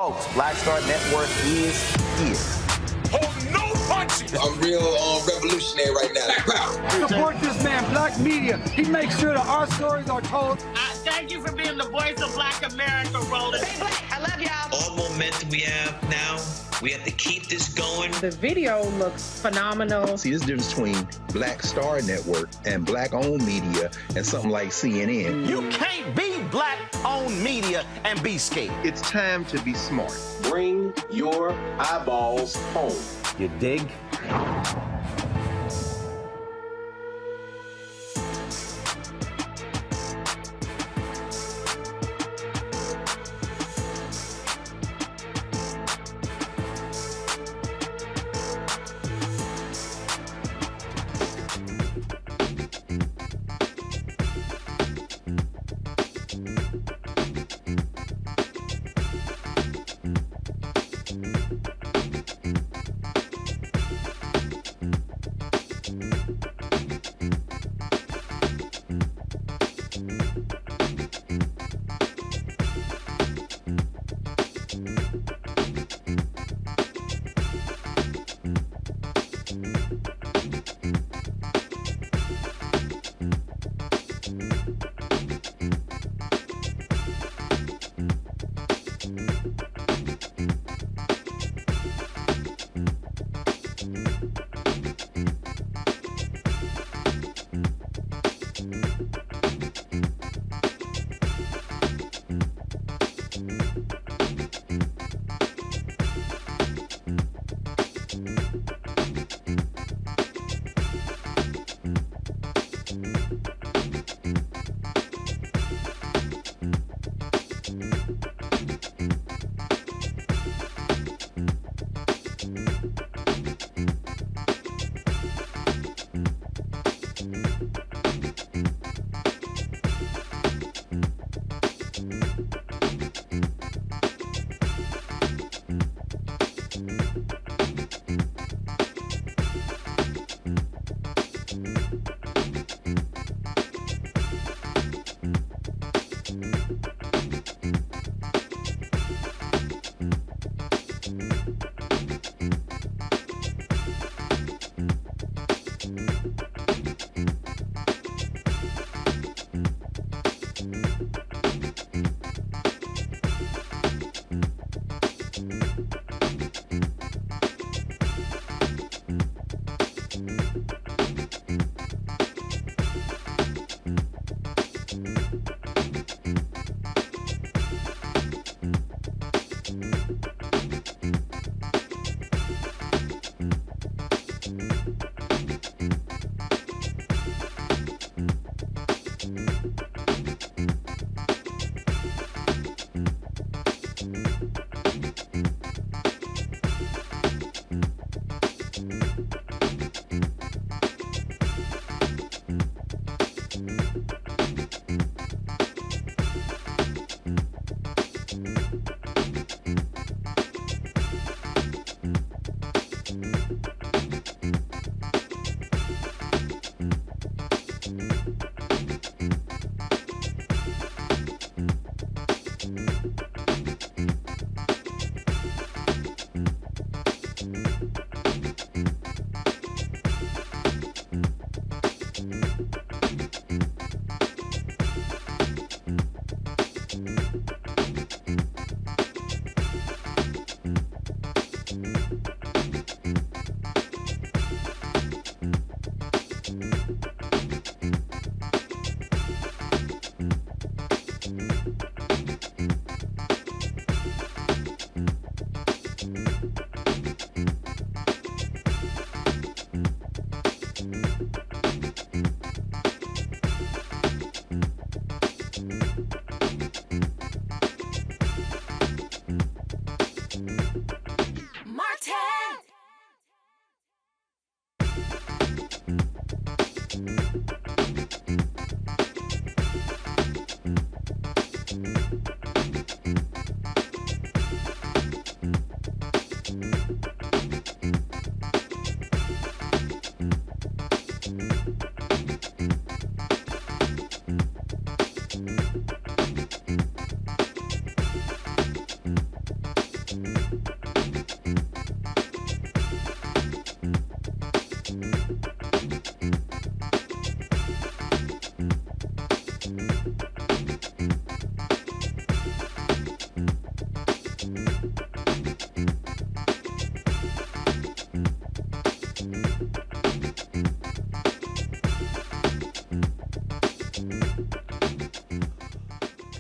Folks, Black Star Network is here. Hold nobody punches. I'm real revolutionary right now. Support this man, Black Media. He makes sure that our stories are told. Thank you for being the voice of Black America, Roland. Stay black. I love y'all. All momentum we have now, we have to keep this going. The video looks phenomenal. See, there's a difference between Black Star Network and Black-owned media and something like CNN. You can't be Black-owned media and be scared. It's time to be smart. Bring your eyeballs home. You dig?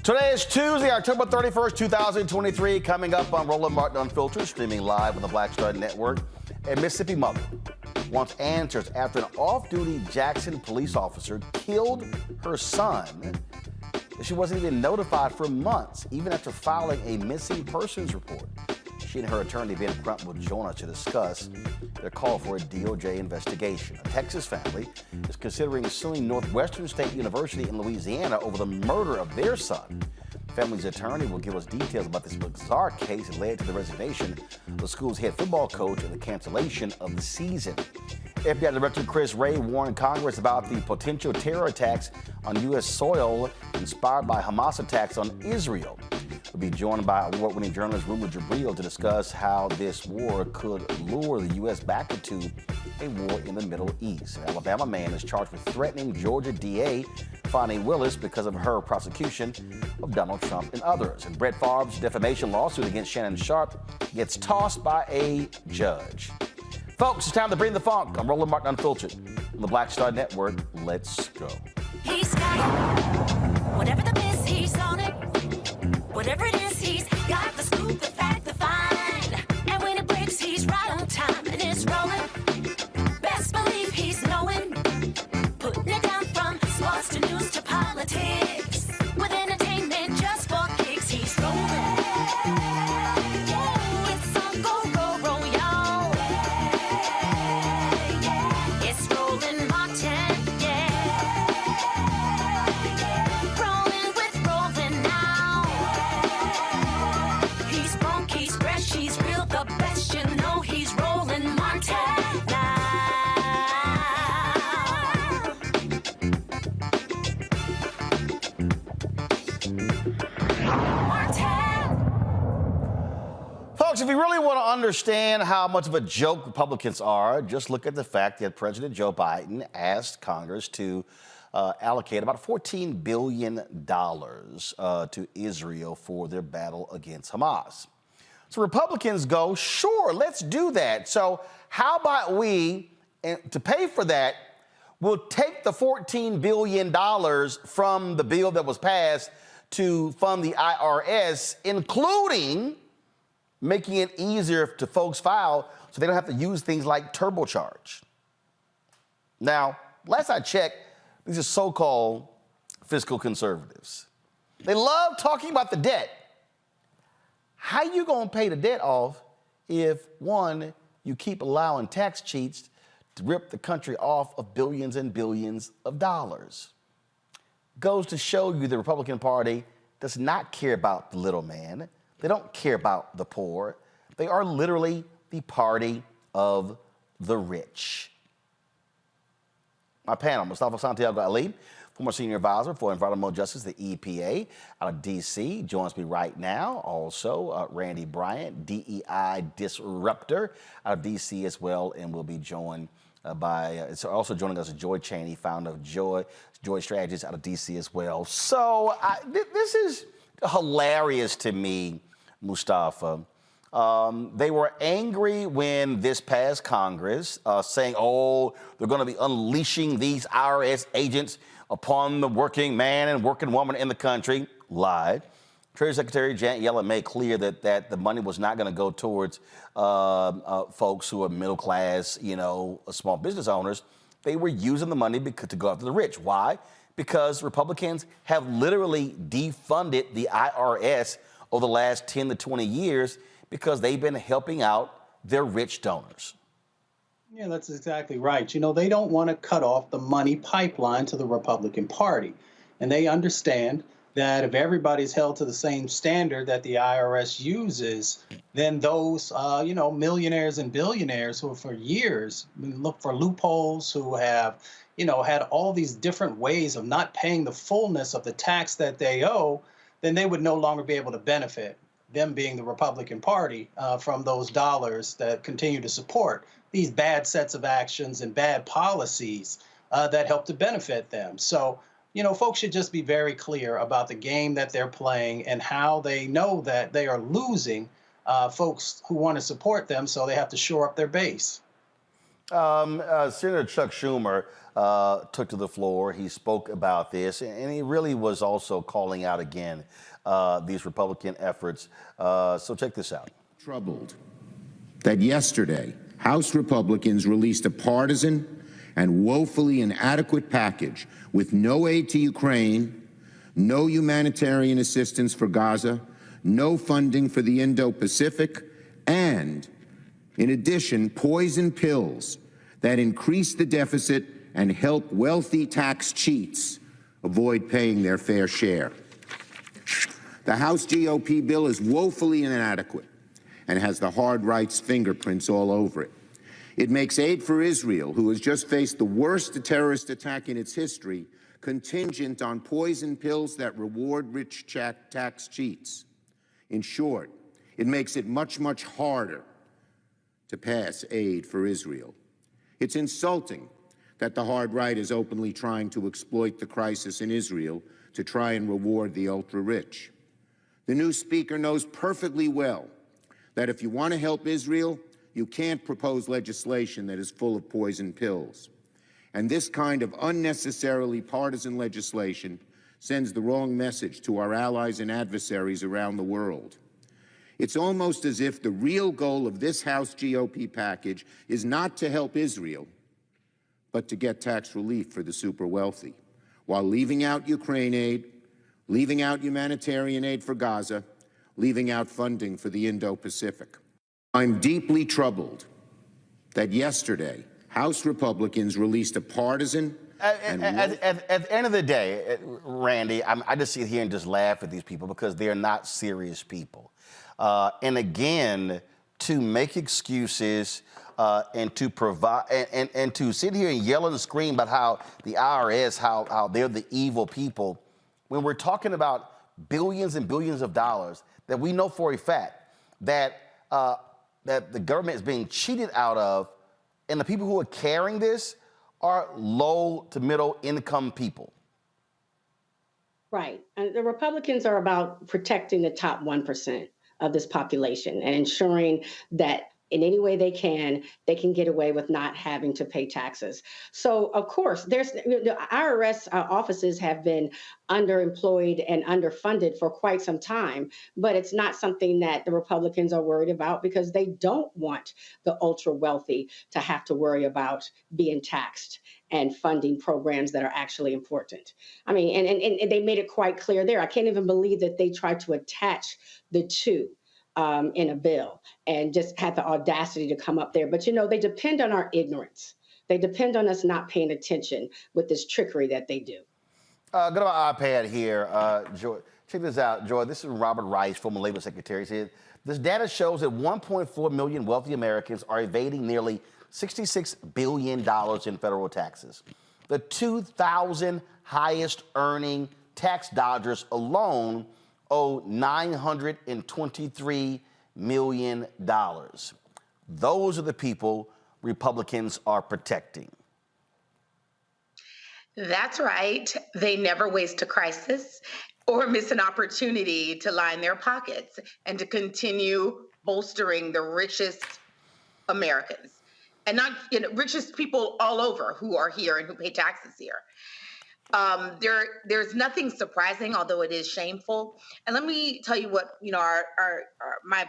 Today is Tuesday, October 31st, 2023. Coming up on Roland Martin Unfiltered, streaming live on the Black Star Network. A Mississippi mother wants answers after an off-duty Jackson police officer killed her son. She wasn't even notified for months, even after filing a missing persons report. She and her attorney, Crump, will join us to discuss their call for a DOJ investigation. A Texas family is considering suing Northwestern State University in Louisiana over the murder of their son. The family's attorney will give us details about this bizarre case that led to the resignation of the school's head football coach and the cancellation of the season. FBI Director Chris Wray warned Congress about the potential terror attacks on U.S. soil inspired by Hamas attacks on Israel. We'll be joined by award-winning journalist Rula Jebreal to discuss how this war could lure the U.S. back into a war in the Middle East. An Alabama man is charged with threatening Georgia DA Fani Willis because of her prosecution of Donald Trump and others. And Brett Favre's defamation lawsuit against Shannon Sharpe gets tossed by a judge. Folks, it's time to bring the funk. I'm Roland Martin Unfiltered on the Black Star Network. Let's go. He's got it. Whatever the miss, he's on it. Whatever it is, he's got the scoop, the fact, the find. And when it breaks, he's right on time and it's rolling. Best believe he's knowing. Putting it down from sports to news to politics. With entertainment just for kicks, he's rolling. It's on go, roll, y'all. It's Roland Martin, Rolling with Roland now. He's funk, he's fresh, he's real, the best, you know he's Roland Martin now. Folks, if you really want to understand how much of a joke Republicans are, just look at the fact that President Joe Biden asked Congress to allocate about $14 billion to Israel for their battle against Hamas. So Republicans go, sure, let's do that. So how about we, to pay for that, we'll take the $14 billion from the bill that was passed to fund the IRS, including making it easier to folks file so they don't have to use things like turbocharge. Now, last I checked, these are so-called fiscal conservatives. They love talking about the debt. How you gonna pay the debt off if, one, you keep allowing tax cheats to rip the country off of billions and billions of dollars? Goes to show you the Republican Party does not care about the little man. They don't care about the poor. They are literally the party of the rich. My panel, Mustafa Santiago Ali, former senior advisor for environmental justice, the EPA, out of D.C., joins me right now. Also, Randy Bryant, DEI disruptor, out of D.C. as well, and will be joined by, also joining us, Joy Chaney, founder of Joy Strategies out of D.C. as well. So this is hilarious to me, Mustafa. They were angry when this passed Congress, saying, oh, they're going to be unleashing these IRS agents upon the working man and working woman in the country. Lied. Treasury Secretary Janet Yellen made clear that the money was not going to go towards folks who are middle class, small business owners. They were using the money to go after the rich. Why? Because Republicans have literally defunded the IRS over the last 10 to 20 years because they've been helping out their rich donors. Yeah, that's exactly right. They don't want to cut off the money pipeline to the Republican Party. And they understand that if everybody's held to the same standard that the IRS uses, then those, millionaires and billionaires who for years look for loopholes, who have, had all these different ways of not paying the fullness of the tax that they owe, then they would no longer be able to benefit, them being the Republican Party, from those dollars that continue to support these bad sets of actions and bad policies that help to benefit them. So, folks should just be very clear about the game that they're playing and how they know that they are losing folks who want to support them, so they have to shore up their base. Senator Chuck Schumer took to the floor. He spoke about this, and he really was also calling out again these Republican efforts. So check this out. Troubled that yesterday House Republicans released a partisan and woefully inadequate package with no aid to Ukraine, no humanitarian assistance for Gaza, no funding for the Indo-Pacific, and, in addition, poison pills that increase the deficit and help wealthy tax cheats avoid paying their fair share. The House GOP bill is woefully inadequate and has the hard right's fingerprints all over it. It makes aid for Israel, who has just faced the worst terrorist attack in its history, contingent on poison pills that reward rich tax cheats. In short, it makes it much, much harder to pass aid for Israel. It's insulting that the hard right is openly trying to exploit the crisis in Israel to try and reward the ultra-rich. The new speaker knows perfectly well that if you want to help Israel, you can't propose legislation that is full of poison pills. And this kind of unnecessarily partisan legislation sends the wrong message to our allies and adversaries around the world. It's almost as if the real goal of this House GOP package is not to help Israel, but to get tax relief for the super wealthy, while leaving out Ukraine aid, leaving out humanitarian aid for Gaza, leaving out funding for the Indo-Pacific. I'm deeply troubled that yesterday House Republicans released a partisan At the end of the day, Randy, I just sit here and just laugh at these people because they're not serious people. And again, to make excuses and to provide and to sit here and yell and scream about how the IRS, how they're the evil people, when we're talking about billions and billions of dollars that we know for a fact that that the government is being cheated out of, and the people who are carrying this are low to middle income people. Right. And the Republicans are about protecting the top 1% of this population and ensuring that in any way they can get away with not having to pay taxes. So, of course, the IRS offices have been underemployed and underfunded for quite some time, but it's not something that the Republicans are worried about because they don't want the ultra wealthy to have to worry about being taxed and funding programs that are actually important. I mean, and they made it quite clear there. I can't even believe that they tried to attach the two in a bill and just had the audacity to come up there. But, you know, they depend on our ignorance. They depend on us not paying attention with this trickery that they do. Go to my iPad here. Joy, check this out, Joy. This is Robert Rice, former Labor Secretary. He said, this data shows that 1.4 million wealthy Americans are evading nearly $66 billion in federal taxes. The 2,000 highest earning tax dodgers alone owe $923 million. Those are the people Republicans are protecting. That's right. They never waste a crisis or miss an opportunity to line their pockets and to continue bolstering the richest Americans. And not richest people all over who are here and who pay taxes here. There's nothing surprising, although it is shameful. And let me tell you what my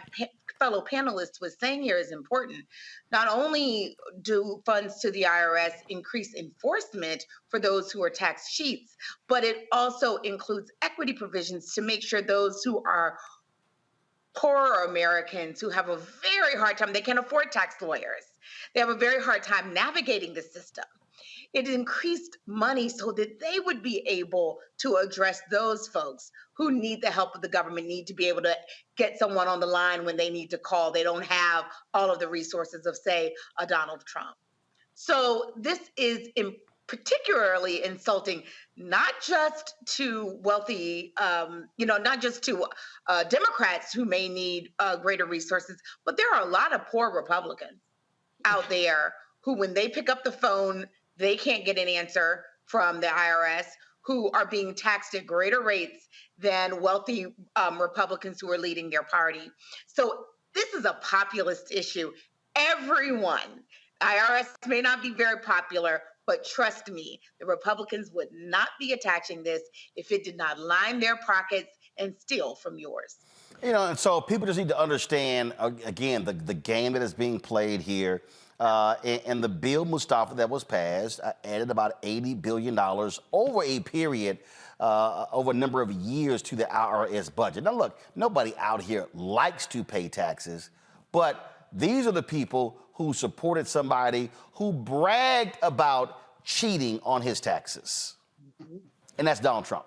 fellow panelist was saying here is important. Not only do funds to the IRS increase enforcement for those who are tax cheats, but it also includes equity provisions to make sure those who are poorer Americans who have a very hard time, they can't afford tax lawyers. They have a very hard time navigating the system. It increased money so that they would be able to address those folks who need the help of the government, need to be able to get someone on the line when they need to call. They don't have all of the resources of, say, a Donald Trump. So this is particularly insulting, not just to wealthy, not just to Democrats who may need greater resources, but there are a lot of poor Republicans out there who, when they pick up the phone, they can't get an answer from the IRS, who are being taxed at greater rates than wealthy Republicans who are leading their party. So this is a populist issue. Everyone IRS may not be very popular, but trust me, the Republicans would not be attaching this if it did not line their pockets and steal from yours. You know, and so people just need to understand, again, the game that is being played here. And the bill, Mustafa, that was passed added about $80 billion over a period, over a number of years to the IRS budget. Now, look, nobody out here likes to pay taxes, but these are the people who supported somebody who bragged about cheating on his taxes. And that's Donald Trump.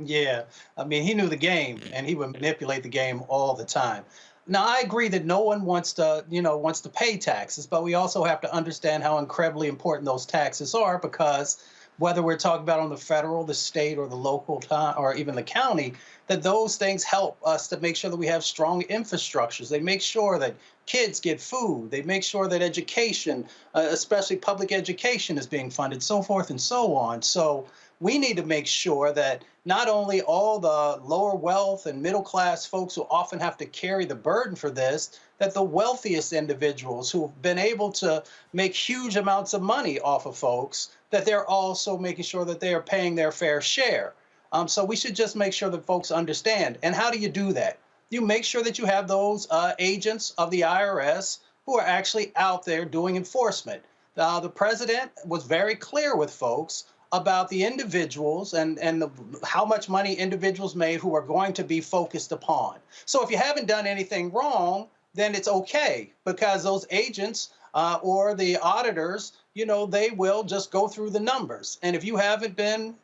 Yeah, I mean, he knew the game, and he would manipulate the game all the time. Now, I agree that no one wants to pay taxes, but we also have to understand how incredibly important those taxes are, because whether we're talking about on the federal, the state, or the local time, or even the county, that those things help us to make sure that we have strong infrastructures. They make sure that kids get food. They make sure that education, especially public education, is being funded, so forth and so on. So we need to make sure that not only all the lower wealth and middle class folks who often have to carry the burden for this, that the wealthiest individuals who've been able to make huge amounts of money off of folks, that they're also making sure that they are paying their fair share. So we should just make sure that folks understand. And how do you do that? You make sure that you have those agents of the IRS who are actually out there doing enforcement. The president was very clear with folks about the individuals and how much money individuals made who are going to be focused upon. So if you haven't done anything wrong, then it's okay, because those agents or the auditors, they will just go through the numbers. And if you haven't been,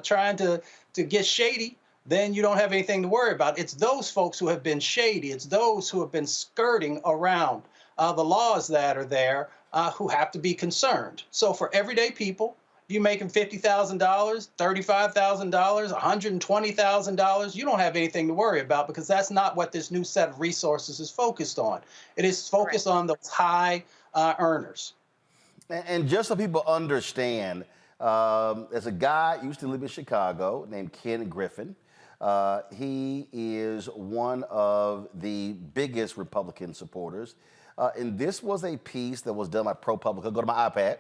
trying to get shady, then you don't have anything to worry about. It's those folks who have been shady. It's those who have been skirting around the laws that are there who have to be concerned. So for everyday people, you making $50,000, $35,000, $120,000, you don't have anything to worry about, because that's not what this new set of resources is focused on. It is focused on those high earners. And just so people understand, there's a guy who used to live in Chicago named Ken Griffin. He is one of the biggest Republican supporters. And this was a piece that was done by ProPublica. Go to my iPad.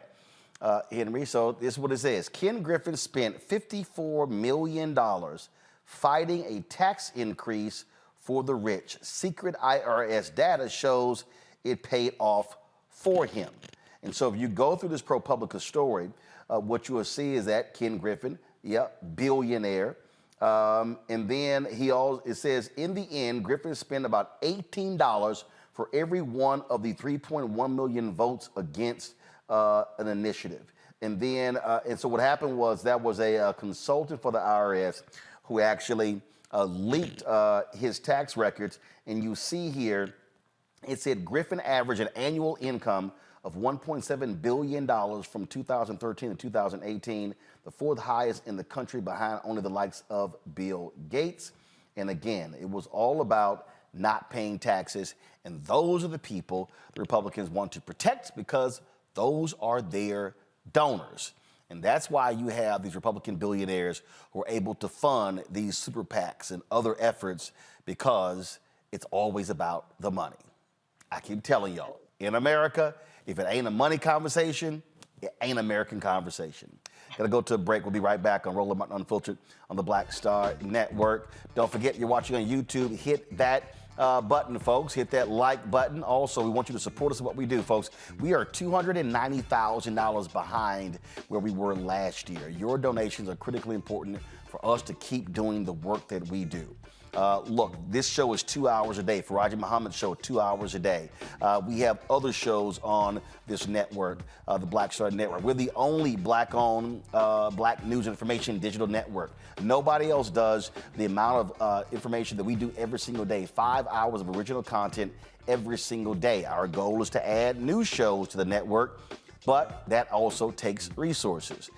Henry, so this is what it says. Ken Griffin spent $54 million fighting a tax increase for the rich. Secret IRS data shows it paid off for him. And so if you go through this ProPublica story, what you will see is that Ken Griffin, billionaire. And then it says, in the end, Griffin spent about $18 for every one of the 3.1 million votes against an initiative. And then, and so what happened was that was a consultant for the IRS who actually leaked his tax records. And you see here, it said Griffin averaged an annual income of $1.7 billion from 2013 to 2018, the fourth highest in the country behind only the likes of Bill Gates. And again, it was all about not paying taxes. And those are the people the Republicans want to protect, because those are their donors. And that's why you have these Republican billionaires who are able to fund these super PACs and other efforts, because it's always about the money. I keep telling y'all, in America, if it ain't a money conversation, it ain't American conversation. Gotta go to a break. We'll be right back on Roland Martin Unfiltered on the Black Star Network. Don't forget, you're watching on YouTube. Hit that button, folks. Hit that like button. Also, we want you to support us in what we do, folks. We are $290,000 behind where we were last year. Your donations are critically important for us to keep doing the work that we do. Look, this show is 2 hours a day. Faraji Muhammad's show, 2 hours a day. We have other shows on this network, the Black Star Network. We're the only black-owned, black news information digital network. Nobody else does the amount of information that we do every single day. 5 hours of original content every single day. Our goal is to add new shows to the network, but that also takes resources.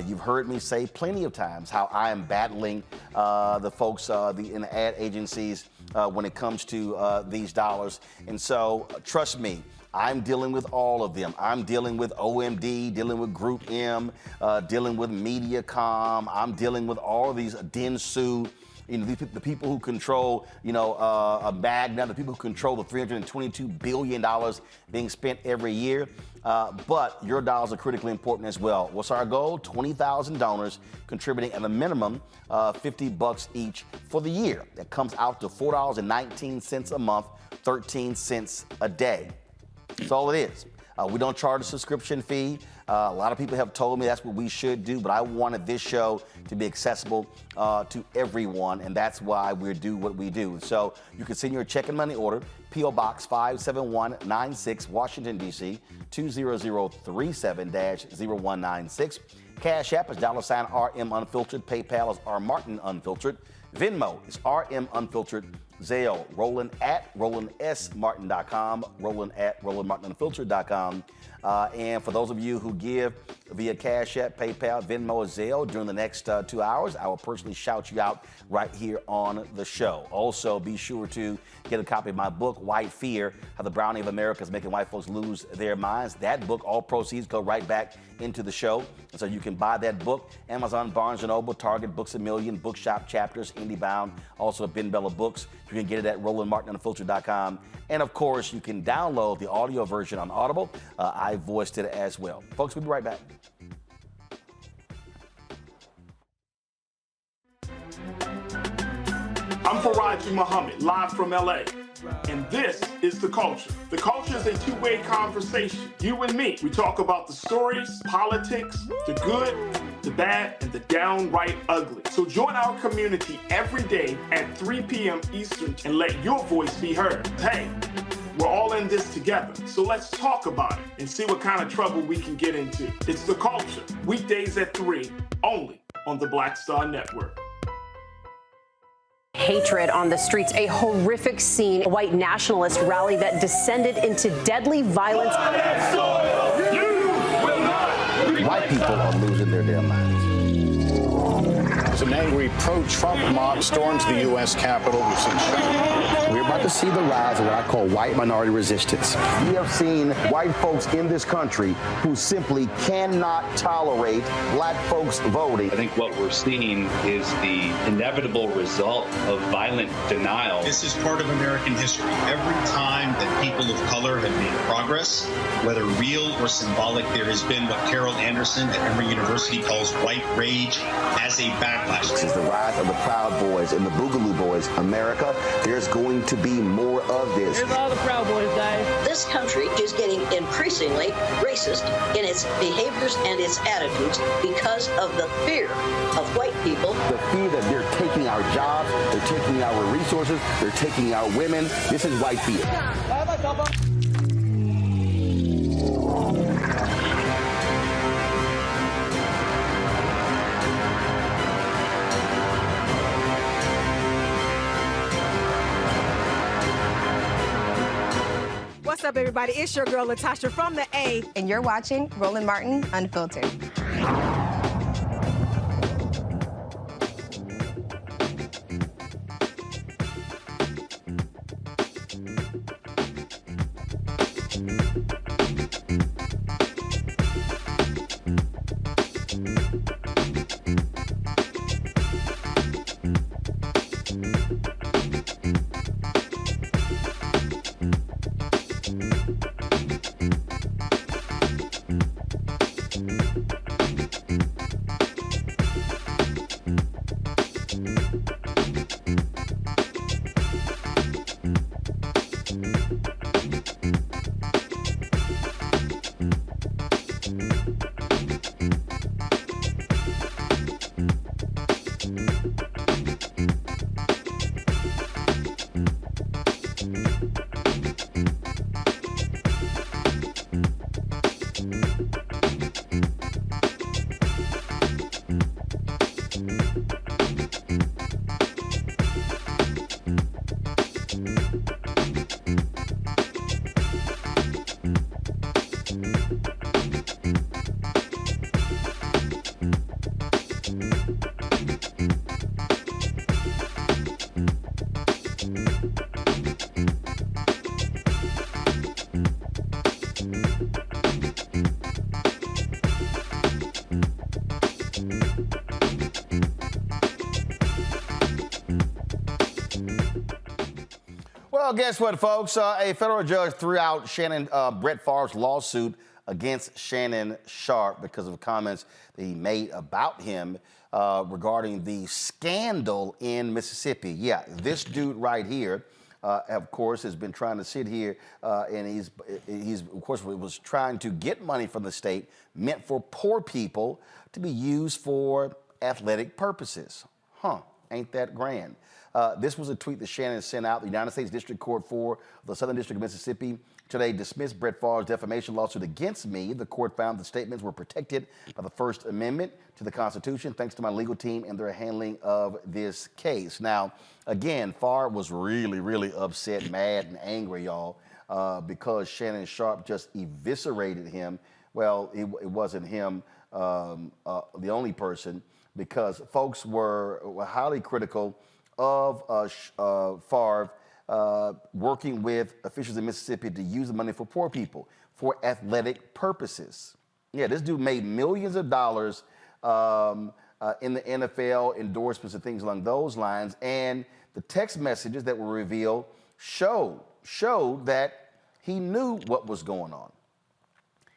You've heard me say plenty of times how I am battling the folks in the ad agencies when it comes to these dollars. And so, trust me, I'm dealing with all of them. I'm dealing with OMD, dealing with Group M, dealing with MediaCom. I'm dealing with all of these Dentsu. You know, the people who control, you know, Magna, the people who control the $322 billion being spent every year. But your dollars are critically important as well. What's our goal? 20,000 donors contributing at a minimum $50 each for the year. That comes out to $4.19 a month, 13 cents a day. That's all it is. We don't charge a subscription fee. A lot of people have told me that's what we should do, but I wanted this show to be accessible to everyone, and that's why we do what we do. So you can send your check and money order, P.O. Box 57196, Washington, D.C., 20037-0196. Cash App is $RM Unfiltered. PayPal is R Martin Unfiltered. Venmo is RM Unfiltered. Zelle, Roland at RolandSMartin.com, Roland at RolandMartinUnfiltered.com. And for those of you who give via Cash App, PayPal, Venmo, or Zelle during the next 2 hours, I will personally shout you out right here on the show. Also, be sure to get a copy of my book, White Fear, How the Browning of America is Making White Folks Lose Their Minds. That book, all proceeds go right back into the show. And so you can buy that book, Amazon, Barnes & Noble, Target, Books A Million, Bookshop, Chapters, IndieBound, also Ben Bella Books. You can get it at RolandMartinUnfiltered.com. And of course, you can download the audio version on Audible. I voiced it as well. Folks, we'll be right back. I'm Faraji Muhammad, live from LA. And this is The Culture. The Culture is a two-way conversation. You and me. We talk about the stories, politics, the good, the bad, and the downright ugly. So join our community every day at 3 p.m. Eastern and let your voice be heard. Hey, we're all in this together. So let's talk about it and see what kind of trouble we can get into. It's The Culture, weekdays at 3, only on the Black Star Network. Hatred on the streets, a horrific scene, a white nationalist rally that descended into deadly violence. White people are losing their damn minds. As an angry pro-Trump mob storms the U.S. Capitol, we're about to see the rise of what I call white minority resistance. We have seen white folks in this country who simply cannot tolerate black folks voting. I think what we're seeing is the inevitable result of violent denial. This is part of American history. Every time that people of color have made progress, whether real or symbolic, there has been what Carol Anderson at Emory University calls white rage as a backlash. This is the rise of the Proud Boys and the Boogaloo Boys. America, there's going to be more of this. Here's all the Proud Boys, guys. This country is getting increasingly racist in its behaviors and its attitudes because of the fear of white people. The fear that they're taking our jobs, they're taking our resources, they're taking our women. This is white fear. What's up, everybody? It's your girl, Latasha from the A. And you're watching Roland Martin Unfiltered. Well, guess what, folks? A federal judge threw out Brett Favre's lawsuit against Shannon Sharpe because of comments that he made about him regarding the scandal in Mississippi. Yeah, this dude right here, of course, has been trying to sit here and he's of course was trying to get money from the state meant for poor people to be used for athletic purposes. Huh, ain't that grand? This was a tweet that Shannon sent out. The United States District Court for the Southern District of Mississippi today dismissed Brett Favre's defamation lawsuit against me. The court found the statements were protected by the First Amendment to the Constitution, thanks to my legal team and their handling of this case. Now, again, Favre was really, really upset, mad, and angry, y'all, because Shannon Sharpe just eviscerated him. Well, it wasn't him, the only person, because folks were highly critical of Favre working with officials in Mississippi to use the money for poor people for athletic purposes. Yeah, this dude made millions of dollars in the NFL, endorsements and things along those lines. And the text messages that were revealed showed that he knew what was going on.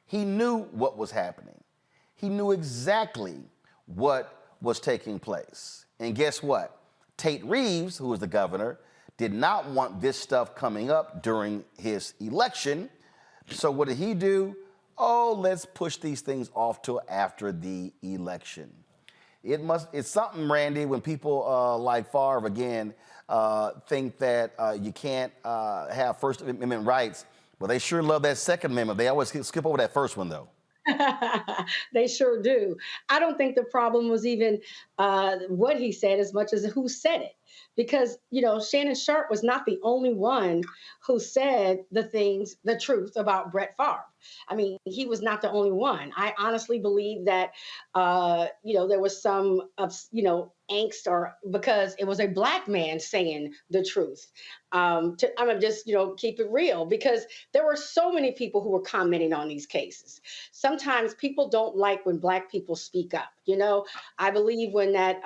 He knew what was happening. He knew exactly what was taking place. And guess what? Tate Reeves, who was the governor, did not want this stuff coming up during his election. So what did he do? Oh, let's push these things off till after the election. It's something, Randy, when people like Favre, again, think that you can't have First Amendment rights. Well, they sure love that Second Amendment. They always skip over that first one, though. They sure do. I don't think the problem was even what he said as much as who said it. Because, you know, Shannon Sharpe was not the only one who said the truth about Brett Favre. I mean, he was not the only one. I honestly believe that, there was some, angst or because it was a black man saying the truth. I'm gonna just, keep it real because there were so many people who were commenting on these cases. Sometimes people don't like when black people speak up. I believe when that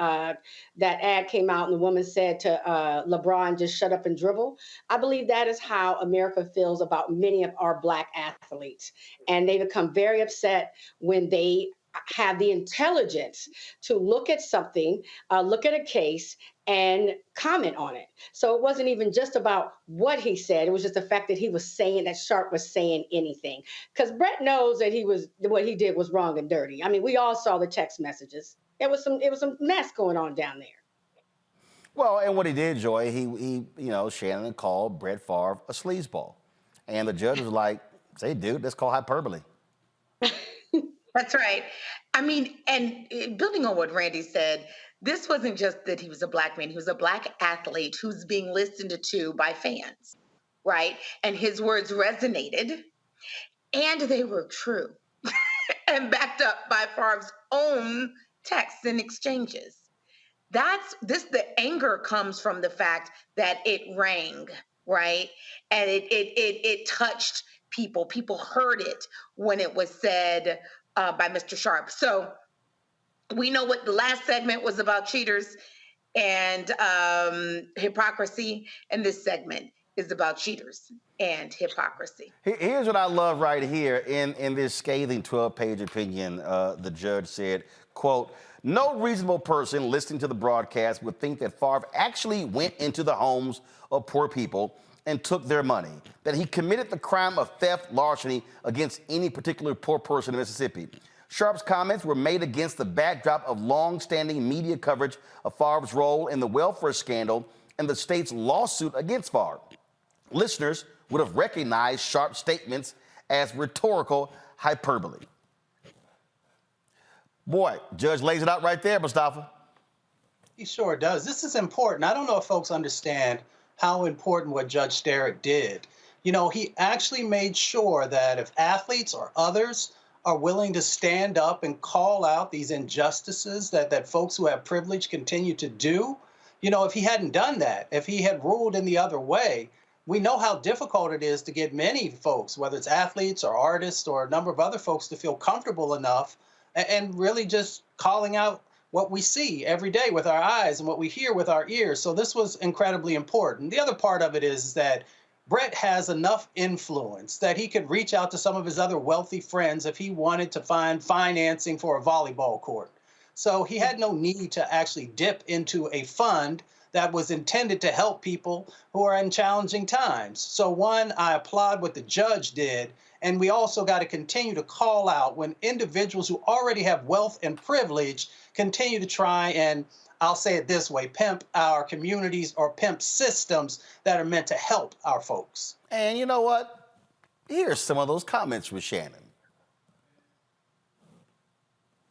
ad came out and the woman said to LeBron, just shut up and dribble. I believe that is how America feels about many of our black athletes. And they become very upset when they have the intelligence to look at something, look at a case and comment on it. So it wasn't even just about what he said. It was just the fact that he was saying that Sharpe was saying anything. Because Brett knows that what he did was wrong and dirty. I mean, we all saw the text messages. It was some mess going on down there. Well, and what he did, Joy, he Shannon called Brett Favre a sleazeball. And the judge was like, say, dude, that's called hyperbole. That's right. I mean, and building on what Randy said, this wasn't just that he was a black man. He was a black athlete who's being listened to by fans, right? And his words resonated, and they were true and backed up by Favre's own texts and exchanges. The anger comes from the fact that it rang, right? And it touched people. People heard it when it was said by Mr. Sharpe. So we know what the last segment was about, cheaters and hypocrisy, and this segment is about cheaters and hypocrisy. Here's what I love right here. In this scathing 12-page opinion, the judge said, quote, no reasonable person listening to the broadcast would think that Favre actually went into the homes of poor people and took their money, that he committed the crime of theft, larceny against any particular poor person in Mississippi. Sharpe's comments were made against the backdrop of long-standing media coverage of Favre's role in the welfare scandal and the state's lawsuit against Favre. Listeners would have recognized Sharpe's statements as rhetorical hyperbole. Boy, judge lays it out right there, Mustafa. He sure does. This is important. I don't know if folks understand how important what Judge Sterritt did. He actually made sure that if athletes or others are willing to stand up and call out these injustices that folks who have privilege continue to do, if he hadn't done that, if he had ruled in the other way, we know how difficult it is to get many folks, whether it's athletes or artists or a number of other folks, to feel comfortable enough and really just calling out what we see every day with our eyes and what we hear with our ears. So this was incredibly important. The other part of it is that Brett has enough influence that he could reach out to some of his other wealthy friends if he wanted to find financing for a volleyball court. So he had no need to actually dip into a fund that was intended to help people who are in challenging times. So one, I applaud what the judge did, and we also got to continue to call out when individuals who already have wealth and privilege continue to try and, I'll say it this way, pimp our communities or pimp systems that are meant to help our folks. And you know what? Here's some of those comments with Shannon.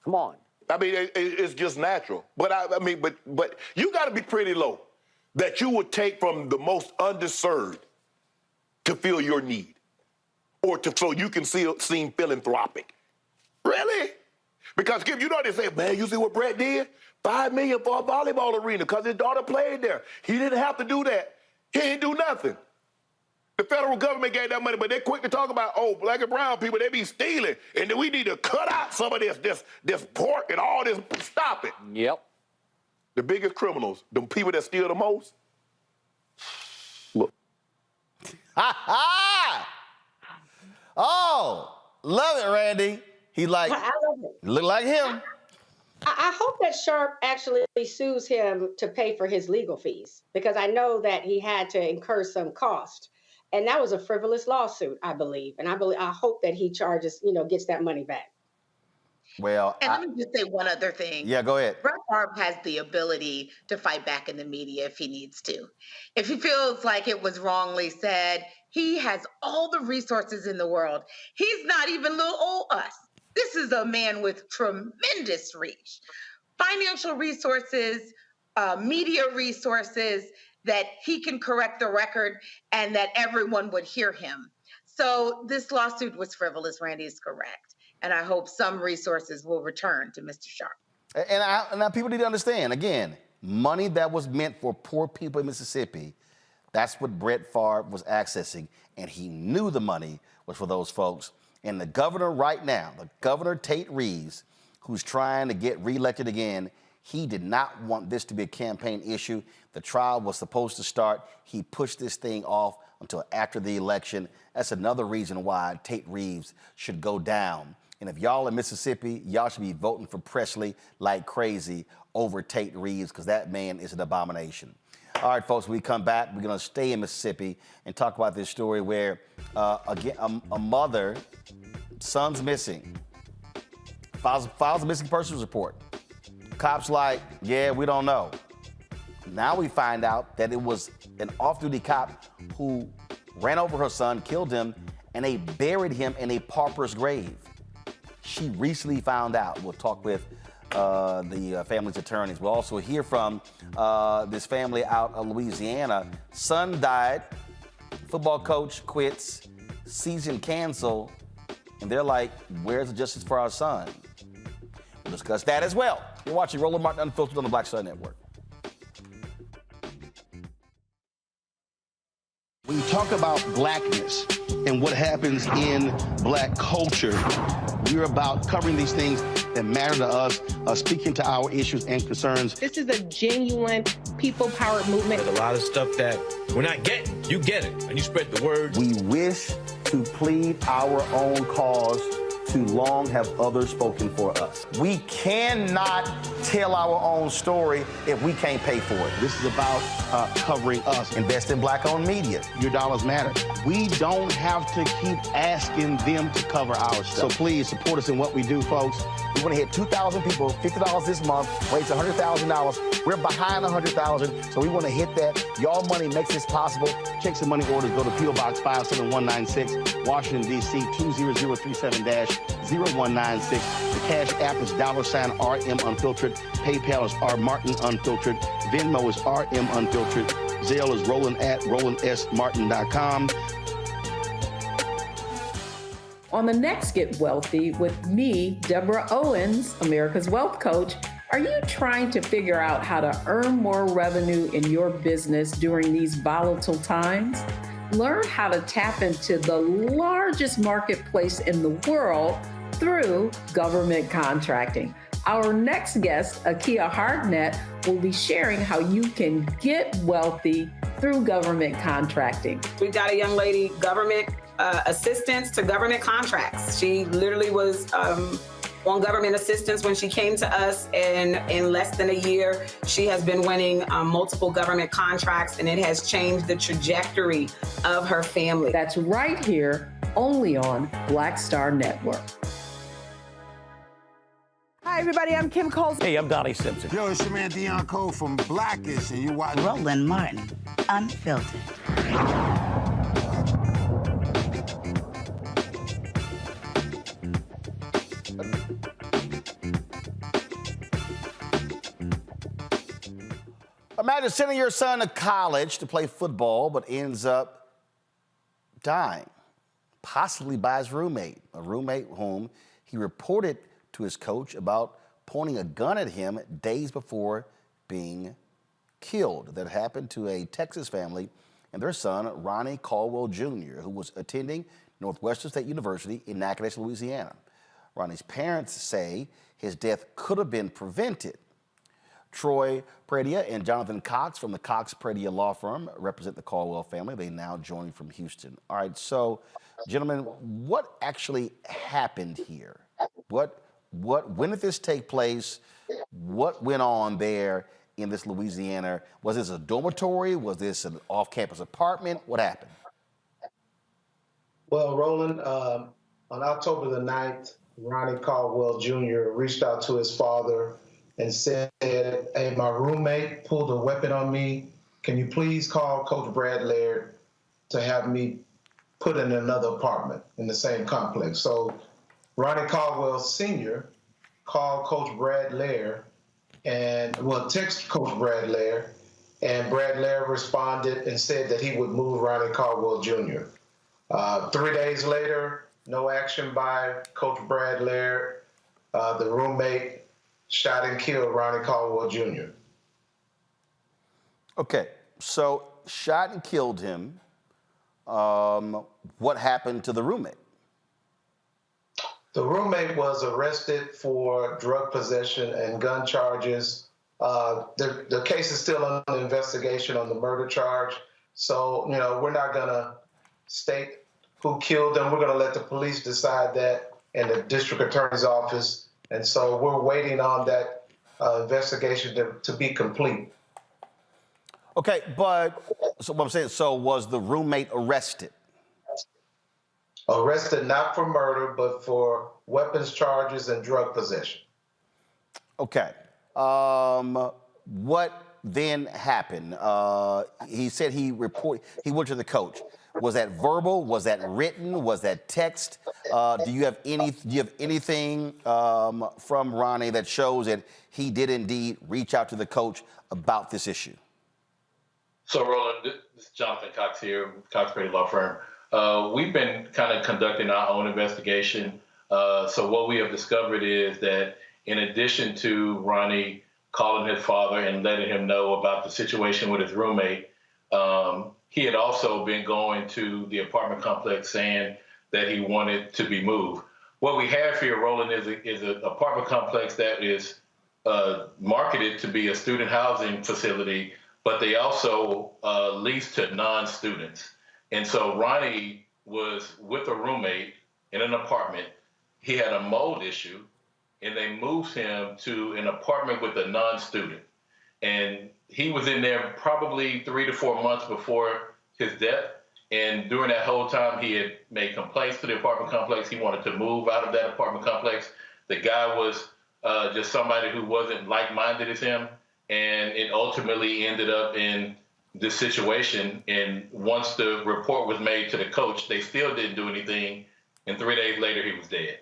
Come on. I mean, it's just natural. But but you got to be pretty low that you would take from the most underserved to fill your need, or so you can seem philanthropic. Really? Because you know they say, man, you see what Brett did? $5 million for a volleyball arena because his daughter played there. He didn't have to do that. He didn't do nothing. The federal government gave that money, but they're quick to talk about, oh, black and brown people, they be stealing, and then we need to cut out some of this pork and all this. Stop it. Yep. The biggest criminals, the people that steal the most, look. Ha ha! Oh, love it, Randy. He like, I love it. Look like him. I hope that Sharp actually sues him to pay for his legal fees, because I know that he had to incur some cost. And that was a frivolous lawsuit, I believe. And I hope that he charges, gets that money back. Well, and let me just say one other thing. Yeah, go ahead. Brett Favre has the ability to fight back in the media if he needs to. If he feels like it was wrongly said, he has all the resources in the world. He's not even little old us. This is a man with tremendous reach, financial resources, media resources, that he can correct the record and that everyone would hear him. So this lawsuit was frivolous. Randy is correct. And I hope some resources will return to Mr. Sharp. And now people need to understand, again, money that was meant for poor people in Mississippi, that's what Brett Favre was accessing. And he knew the money was for those folks. And the governor right now, the governor Tate Reeves, who's trying to get reelected again, he did not want this to be a campaign issue. The trial was supposed to start. He pushed this thing off until after the election. That's another reason why Tate Reeves should go down. And if y'all in Mississippi, y'all should be voting for Presley like crazy over Tate Reeves, because that man is an abomination. All right, folks, when we come back, we're going to stay in Mississippi and talk about this story where, again, a mother, son's missing, files a missing persons report. Cops like, yeah, we don't know. Now we find out that it was an off-duty cop who ran over her son, killed him, and they buried him in a pauper's grave. She recently found out. We'll talk with the family's attorneys. We'll also hear from this family out of Louisiana. Son died, football coach quits, season canceled, and they're like, where's the justice for our son? We'll discuss that as well. You're watching Roland Martin Unfiltered on the Black Star Network. When you talk about blackness and what happens in black culture, we're about covering these things that matter to us, speaking to our issues and concerns. This is a genuine people-powered movement. There's a lot of stuff that we're not getting. You get it, and you spread the word. We wish to plead our own cause. Too long have others spoken for us. We cannot tell our own story if we can't pay for it. This is about covering us. Invest in black-owned media. Your dollars matter. We don't have to keep asking them to cover our stuff. So please support us in what we do, folks. We want to hit 2,000 people, $50 this month, raise $100,000. We're behind $100,000, so we want to hit that. Y'all money makes this possible. Checks and money orders go to P.O. Box 57196, Washington, D.C. 20037-0196. The Cash App is $RM Unfiltered. PayPal is R Martin Unfiltered. Venmo is RM Unfiltered. Zelle is Roland at RolandSMartin.com. On the next Get Wealthy with me, Deborah Owens, America's Wealth Coach, are you trying to figure out how to earn more revenue in your business during these volatile times? Learn how to tap into the largest marketplace in the world through government contracting. Our next guest, Akia Hardnett, will be sharing how you can get wealthy through government contracting. We got a young lady, government assistance to government contracts. She literally was on government assistance when she came to us, and in less than a year, she has been winning multiple government contracts, and it has changed the trajectory of her family. That's right here, only on Black Star Network. Hi, everybody. I'm Kim Coles. Hey, I'm Donnie Simpson. Yo, it's your man Deion Cole from Blackish, and you watch Roland Martin, Unfiltered. Imagine sending your son to college to play football, but ends up dying, possibly by his roommate, a roommate whom he reported to his coach about pointing a gun at him days before being killed. That happened to a Texas family and their son, Ronnie Caldwell Jr., who was attending Northwestern State University in Natchitoches, Louisiana. Ronnie's parents say his death could have been prevented. Troy Pradia and Jonathan Cox from the Cox Pradia law firm represent the Caldwell family. They now join from Houston. All right, so gentlemen, what actually happened here? When did this take place? What went on there in this Louisiana? Was this a dormitory? Was this an off-campus apartment? What happened? Well, Roland, on October the 9th, Ronnie Caldwell Jr. reached out to his father and said, hey, my roommate pulled a weapon on me. Can you please call Coach Brad Laird to have me put in another apartment in the same complex? So Ronnie Caldwell Sr. called Coach Brad Laird and, text Coach Brad Laird, and Brad Laird responded and said that he would move Ronnie Caldwell Jr. 3 days later, no action by Coach Brad Laird. The roommate shot and killed Ronnie Caldwell Jr. Okay, so shot and killed him. What happened to the roommate? The roommate was arrested for drug possession and gun charges. The case is still under investigation on the murder charge. So, we're not going to state who killed them. We're going to let the police decide that in the district attorney's office. And so we're waiting on that investigation to be complete. Okay, but so what I'm saying, so was the roommate arrested? Arrested not for murder, but for weapons charges and drug possession. Okay. What then happened? He said he went to the coach. Was that verbal? Was that written? Was that text? Do you have anything from Ronnie that shows that he did indeed reach out to the coach about this issue? So, Roland, this is Jonathan Cox here, Cox Pradia Law Firm. We've been kind of conducting our own investigation. So what we have discovered is that in addition to Ronnie calling his father and letting him know about the situation with his roommate, he had also been going to the apartment complex saying that he wanted to be moved. What we have here, Roland, is an apartment complex that is marketed to be a student housing facility, but they also lease to non-students. And so Ronnie was with a roommate in an apartment. He had a mold issue, and they moved him to an apartment with a non-student. And he was in there probably 3 to 4 months before his death. And during that whole time, he had made complaints to the apartment complex. He wanted to move out of that apartment complex. The guy was just somebody who wasn't like-minded as him. And it ultimately ended up in this situation. And once the report was made to the coach, they still didn't do anything. And 3 days later, he was dead.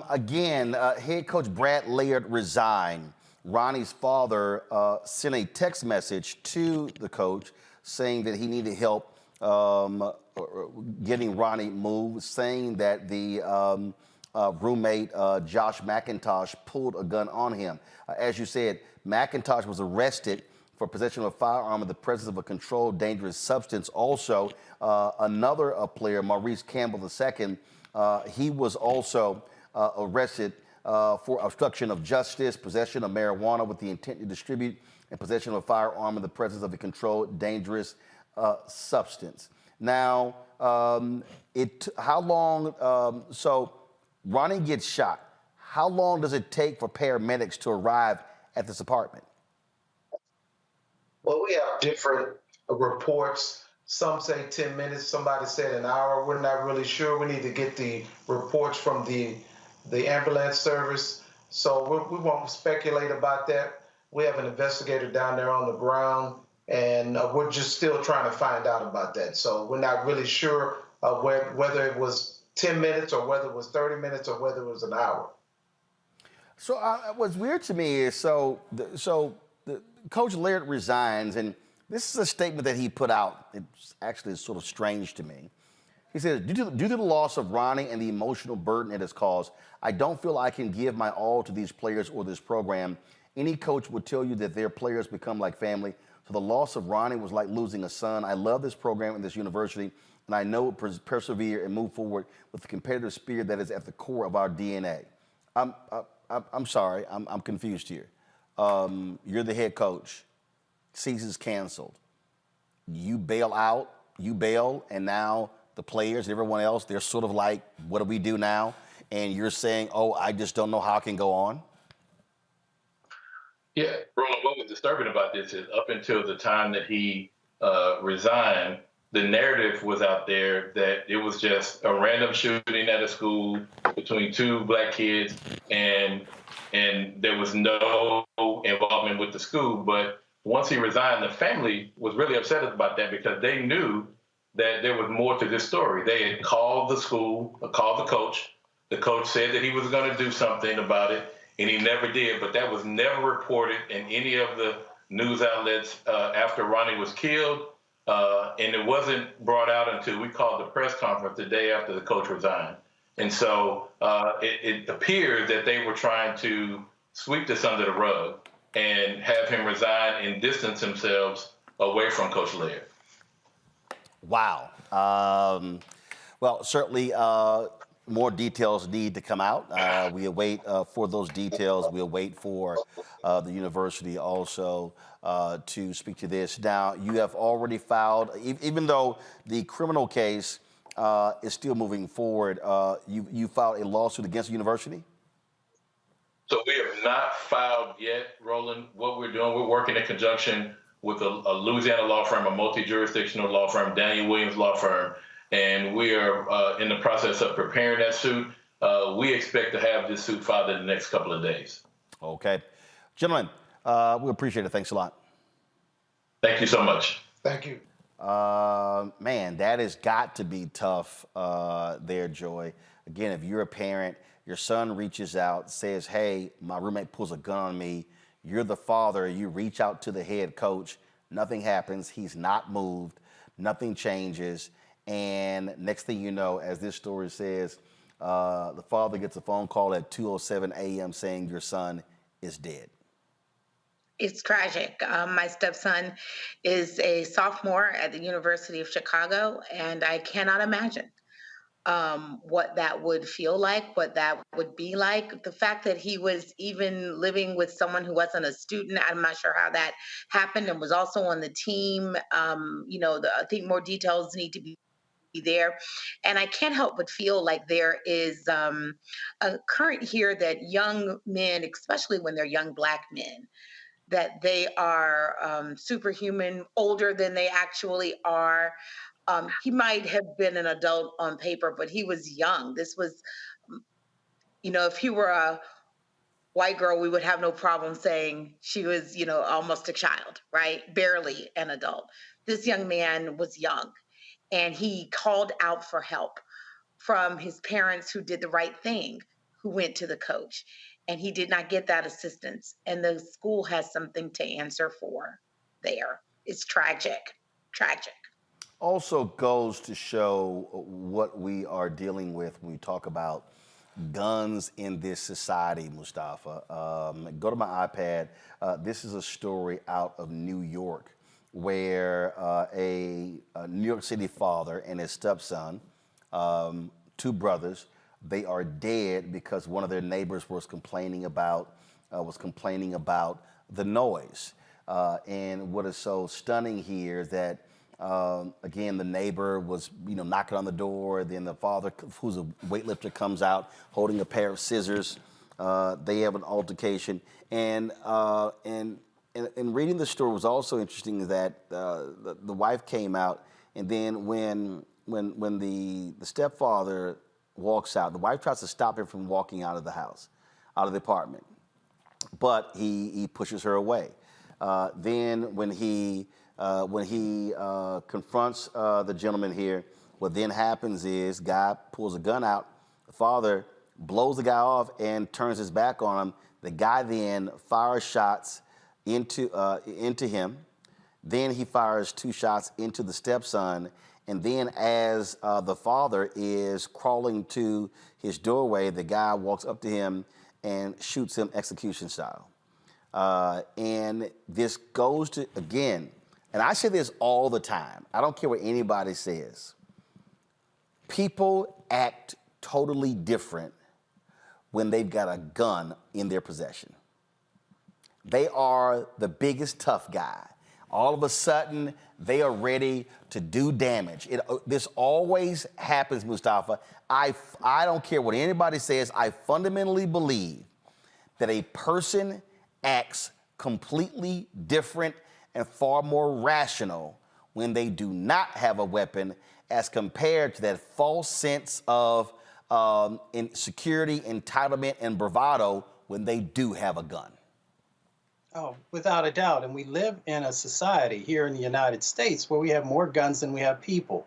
Again, head coach Brad Laird resigned. Ronnie's father sent a text message to the coach saying that he needed help getting Ronnie moved, saying that the roommate, Josh McIntosh, pulled a gun on him. As you said, McIntosh was arrested for possession of a firearm in the presence of a controlled dangerous substance. Also, another player, Maurice Campbell II, he was also arrested for obstruction of justice, possession of marijuana with the intent to distribute, and possession of a firearm in the presence of a controlled dangerous substance. Now, how long? So Ronnie gets shot. How long does it take for paramedics to arrive at this apartment? Well, we have different reports. Some say 10 minutes, somebody said an hour. We're not really sure. We need to get the reports from the ambulance service. So we won't speculate about that. We have an investigator down there on the ground, and we're just still trying to find out about that. So we're not really sure whether it was 10 minutes or whether it was 30 minutes or whether it was an hour. So what's weird to me is, Coach Laird resigns, and this is a statement that he put out. It's actually sort of strange to me. He says, due to the loss of Ronnie and the emotional burden it has caused, I don't feel I can give my all to these players or this program. Any coach would tell you that their players become like family. So the loss of Ronnie was like losing a son. I love this program and this university, and I know it persevere and move forward with the competitive spirit that is at the core of our DNA. I'm sorry, I'm confused here. You're the head coach. Season's canceled. You bail out, and now the players and everyone else, they're sort of like, what do we do now? And you're saying, oh, I just don't know how it can go on? Yeah, Roland, what was disturbing about this is up until the time that he resigned, the narrative was out there that it was just a random shooting at a school between two black kids, and there was no involvement with the school. But once he resigned, the family was really upset about that because they knew that there was more to this story. They had called the school, called the coach. The coach said that he was going to do something about it, and he never did. But that was never reported in any of the news outlets after Ronnie was killed. And it wasn't brought out until we called the press conference the day after the coach resigned. And so it appears that they were trying to sweep this under the rug and have him resign and distance themselves away from Coach Laird. Wow. Well, certainly more details need to come out. We await for those details. We await for the university also to speak to this. Now, you have already filed, even though the criminal case is still moving forward, you filed a lawsuit against the university? So we have not filed yet, Roland. What we're doing, we're working in conjunction with a Louisiana law firm, a multi-jurisdictional law firm, Daniel Williams law firm, and we are in the process of preparing that suit. We expect to have this suit filed in the next couple of days. Okay. Gentlemen, we appreciate it. Thanks a lot. Thank you so much. Thank you. Man, that has got to be tough there, Joy. Again, if you're a parent, your son reaches out, says, hey, my roommate pulls a gun on me. You're the father. You reach out to the head coach. Nothing happens. He's not moved. Nothing changes. And next thing you know, as this story says, the father gets a phone call at 2:07 a.m. saying your son is dead. It's tragic. My stepson is a sophomore at the University of Chicago, and I cannot imagine what that would feel like, what that would be like. The fact that he was even living with someone who wasn't a student, I'm not sure how that happened, and was also on the team. I think more details need to be there. And I can't help but feel like there is a current here that young men, especially when they're young Black men, that they are superhuman, older than they actually are. He might have been an adult on paper, but he was young. This was, if he were a white girl, we would have no problem saying she was, almost a child, right? Barely an adult. This young man was young, and he called out for help from his parents who did the right thing, who went to the coach. And he did not get that assistance. And the school has something to answer for there. It's tragic, tragic. Also goes to show what we are dealing with when we talk about guns in this society, Mustafa. Go to my iPad. This is a story out of New York where a New York City father and his stepson, two brothers, they are dead because one of their neighbors was complaining about the noise. And what is so stunning here is that again, the neighbor was, knocking on the door. Then the father, who's a weightlifter, comes out holding a pair of scissors. They have an altercation, and reading the story was also interesting that the wife came out, and then when the stepfather walks out, the wife tries to stop him from walking out of the house, out of the apartment, but he pushes her away. Then when he confronts the gentleman here, what then happens is guy pulls a gun out, the father blows the guy off and turns his back on him. The guy then fires shots into him. Then he fires 2 shots into the stepson. And then as the father is crawling to his doorway, the guy walks up to him and shoots him execution style. And this goes to, again, and I say this all the time, I don't care what anybody says, people act totally different when they've got a gun in their possession. They are the biggest tough guy. All of a sudden, they are ready to do damage. This always happens, Mustafa. I don't care what anybody says. I fundamentally believe that a person acts completely different and far more rational when they do not have a weapon as compared to that false sense of insecurity, entitlement, and bravado when they do have a gun. Oh, without a doubt. And we live in a society here in the United States where we have more guns than we have people.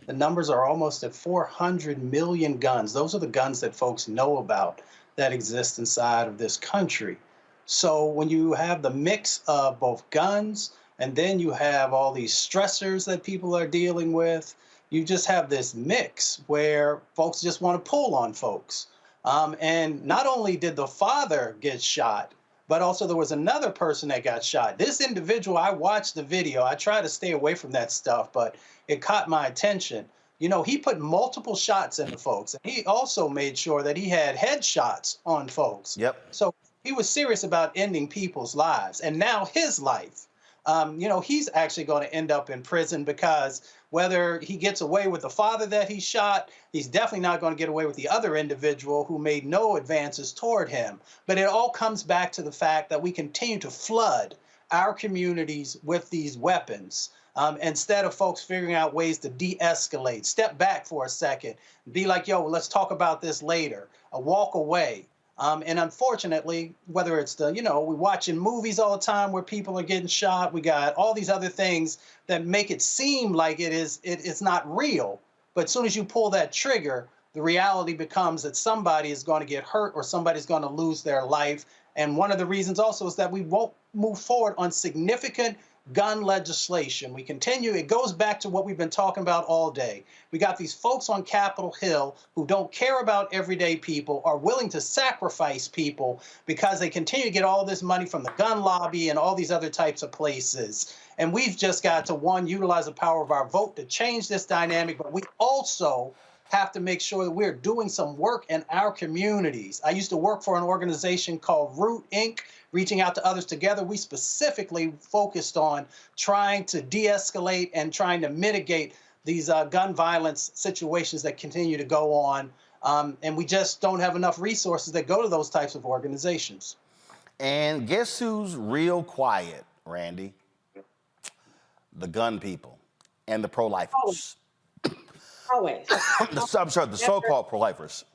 The numbers are almost at 400 million guns. Those are the guns that folks know about that exist inside of this country. So when you have the mix of both guns and then you have all these stressors that people are dealing with, you just have this mix where folks just want to pull on folks. And not only did the father get shot, but also there was another person that got shot. This individual, I watched the video. I try to stay away from that stuff, but it caught my attention. He put multiple shots into folks. And he also made sure that he had headshots on folks. Yep. So he was serious about ending people's lives. And now his life, he's actually going to end up in prison because whether he gets away with the father that he shot, he's definitely not going to get away with the other individual who made no advances toward him. But it all comes back to the fact that we continue to flood our communities with these weapons. Instead of folks figuring out ways to de-escalate, step back for a second, be like, yo, let's talk about this later, walk away. And unfortunately, whether it's we're watching movies all the time where people are getting shot, we got all these other things that make it seem like it's not real. But as soon as you pull that trigger, the reality becomes that somebody is going to get hurt or somebody's going to lose their life. And one of the reasons also is that we won't move forward on significant gun legislation. We continue, it goes back to what we've been talking about all day. We got these folks on Capitol Hill who don't care about everyday people, are willing to sacrifice people because they continue to get all this money from the gun lobby and all these other types of places. And we've just got to, one, utilize the power of our vote to change this dynamic, but we also have to make sure that we're doing some work in our communities. I used to work for an organization called Root Inc., reaching out to others together. We specifically focused on trying to de-escalate and trying to mitigate these gun violence situations that continue to go on. And we just don't have enough resources that go to those types of organizations. And guess who's real quiet, Randy? The gun people and the pro-lifers. Always. I'm sorry, the so-called pro-lifers.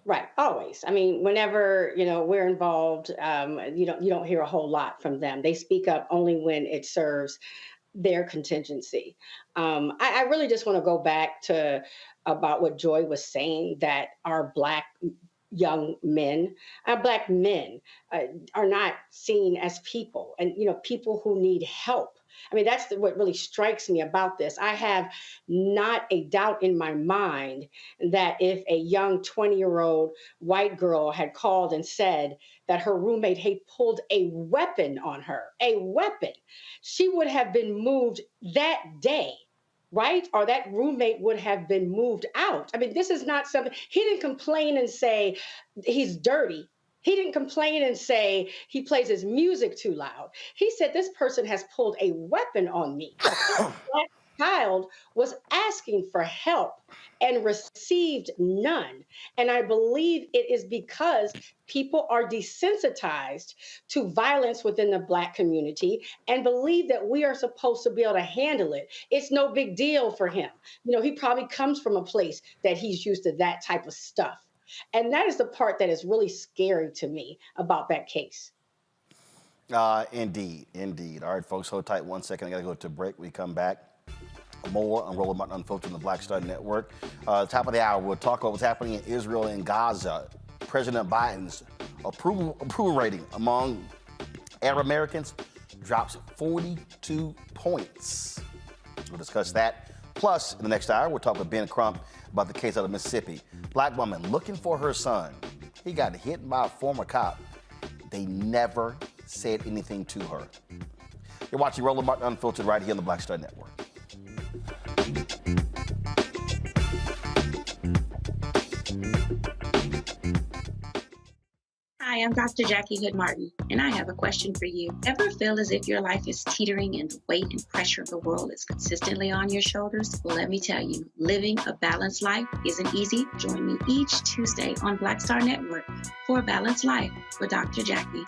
Right, always. I mean, whenever we're involved, you don't hear a whole lot from them. They speak up only when it serves their contingency. I really just want to go back to about what Joy was saying, that our Black young men, our Black men are not seen as people, and people who need help. I mean, that's what really strikes me about this. I have not a doubt in my mind that if a young 20-year-old white girl had called and said that her roommate had pulled a weapon on her, she would have been moved that day right? Or that roommate would have been moved out. I mean, this is not something, he didn't complain and say he's dirty. He didn't complain and say he plays his music too loud. He said this person has pulled a weapon on me. That child was asking for help and received none. And I believe it is because people are desensitized to violence within the Black community and believe that we are supposed to be able to handle it. It's no big deal for him. You know, he probably comes from a place that he's used to that type of stuff. And that is the part that is really scary to me about that case. Indeed, indeed. All right, folks, hold tight 1 second. I got to go to a break. We come back. More on Roland Martin Unfiltered on the Black Star Network. Top of the hour, we'll talk about what's happening in Israel and Gaza. President Biden's approval rating among Arab Americans drops 42 points. We'll discuss that. Plus, in the next hour, we'll talk with Ben Crump about the case out of Mississippi. Black woman looking for her son. He got hit by a former cop. They never said anything to her. You're watching Roland Martin Unfiltered right here on the Black Star Network. Hi, I'm Dr. Jackie Hood Martin, and I have a question for you. Ever feel as if your life is teetering and the weight and pressure of the world is consistently on your shoulders? Well, let me tell you, living a balanced life isn't easy. Join me each Tuesday on Black Star Network for A Balanced Life with Dr. Jackie.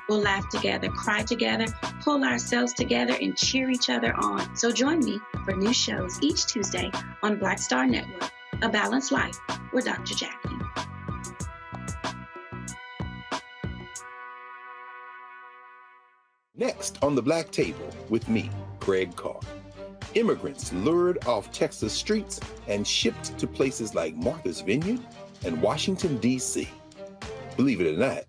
We'll laugh together, cry together, pull ourselves together, and cheer each other on. So join me for new shows each Tuesday on Black Star Network, A Balanced Life with Dr. Jackie. Next on the Black Table with me, Craig Carr. Immigrants lured off Texas streets and shipped to places like Martha's Vineyard and Washington, D.C. Believe it or not,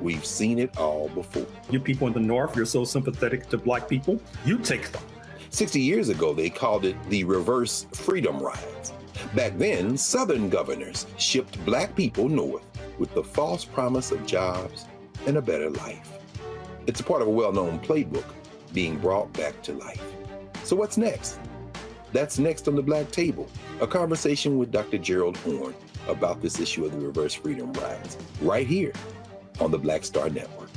we've seen it all before. You people in the North, you're so sympathetic to Black people, you take them. 60 years ago, they called it the reverse freedom rides. Back then, Southern governors shipped Black people north with the false promise of jobs and a better life. It's a part of a well-known playbook being brought back to life. So what's next? That's next on the Black Table, a conversation with Dr. Gerald Horne about this issue of the reverse freedom rides, right here on the Black Star Network.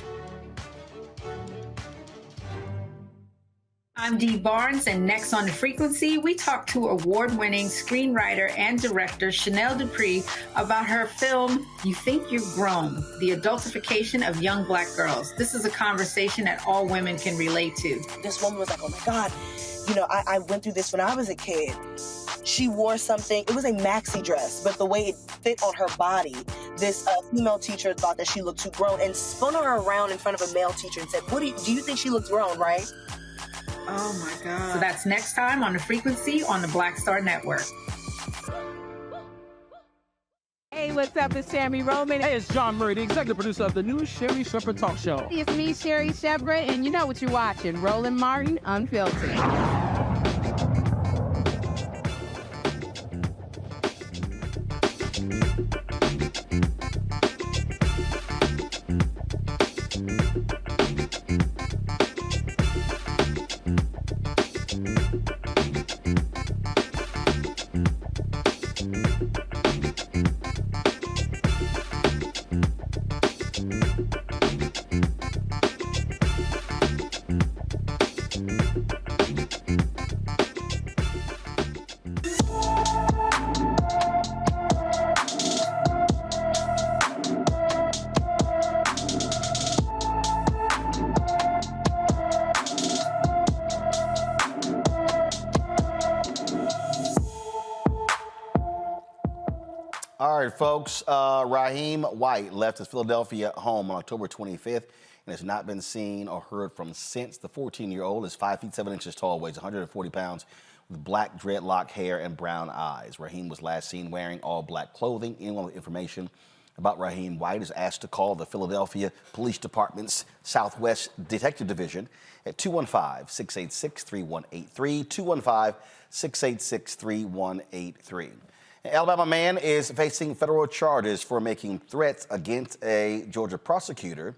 I'm Dee Barnes, and next on The Frequency, we talk to award-winning screenwriter and director Chanel Dupree about her film, You Think You've Grown, the adultification of young Black girls. This is a conversation that all women can relate to. This woman was like, oh my God, you know, I went through this when I was a kid. She wore something, it was a maxi dress, but the way it fit on her body, this female teacher thought that she looked too grown and spun her around in front of a male teacher and said, do you think she looks grown, right? Oh my God. So that's next time on The Frequency on the Black Star Network. Hey, what's up? It's Sammy Roman. Hey, it's John Murray, the executive producer of the new Sherry Shepherd Talk Show. It's me, Sherry Shepherd, and you know what you're watching, Roland Martin Unfiltered. All right, folks. Raheem White left his Philadelphia home on October 25th and has not been seen or heard from since. The 14-year-old is 5 feet 7 inches tall, weighs 140 pounds, with black dreadlock hair and brown eyes. Raheem was last seen wearing all black clothing. Anyone with information about Raheem White is asked to call the Philadelphia Police Department's Southwest Detective Division at 215-686-3183, 215-686-3183. An Alabama man is facing federal charges for making threats against a Georgia prosecutor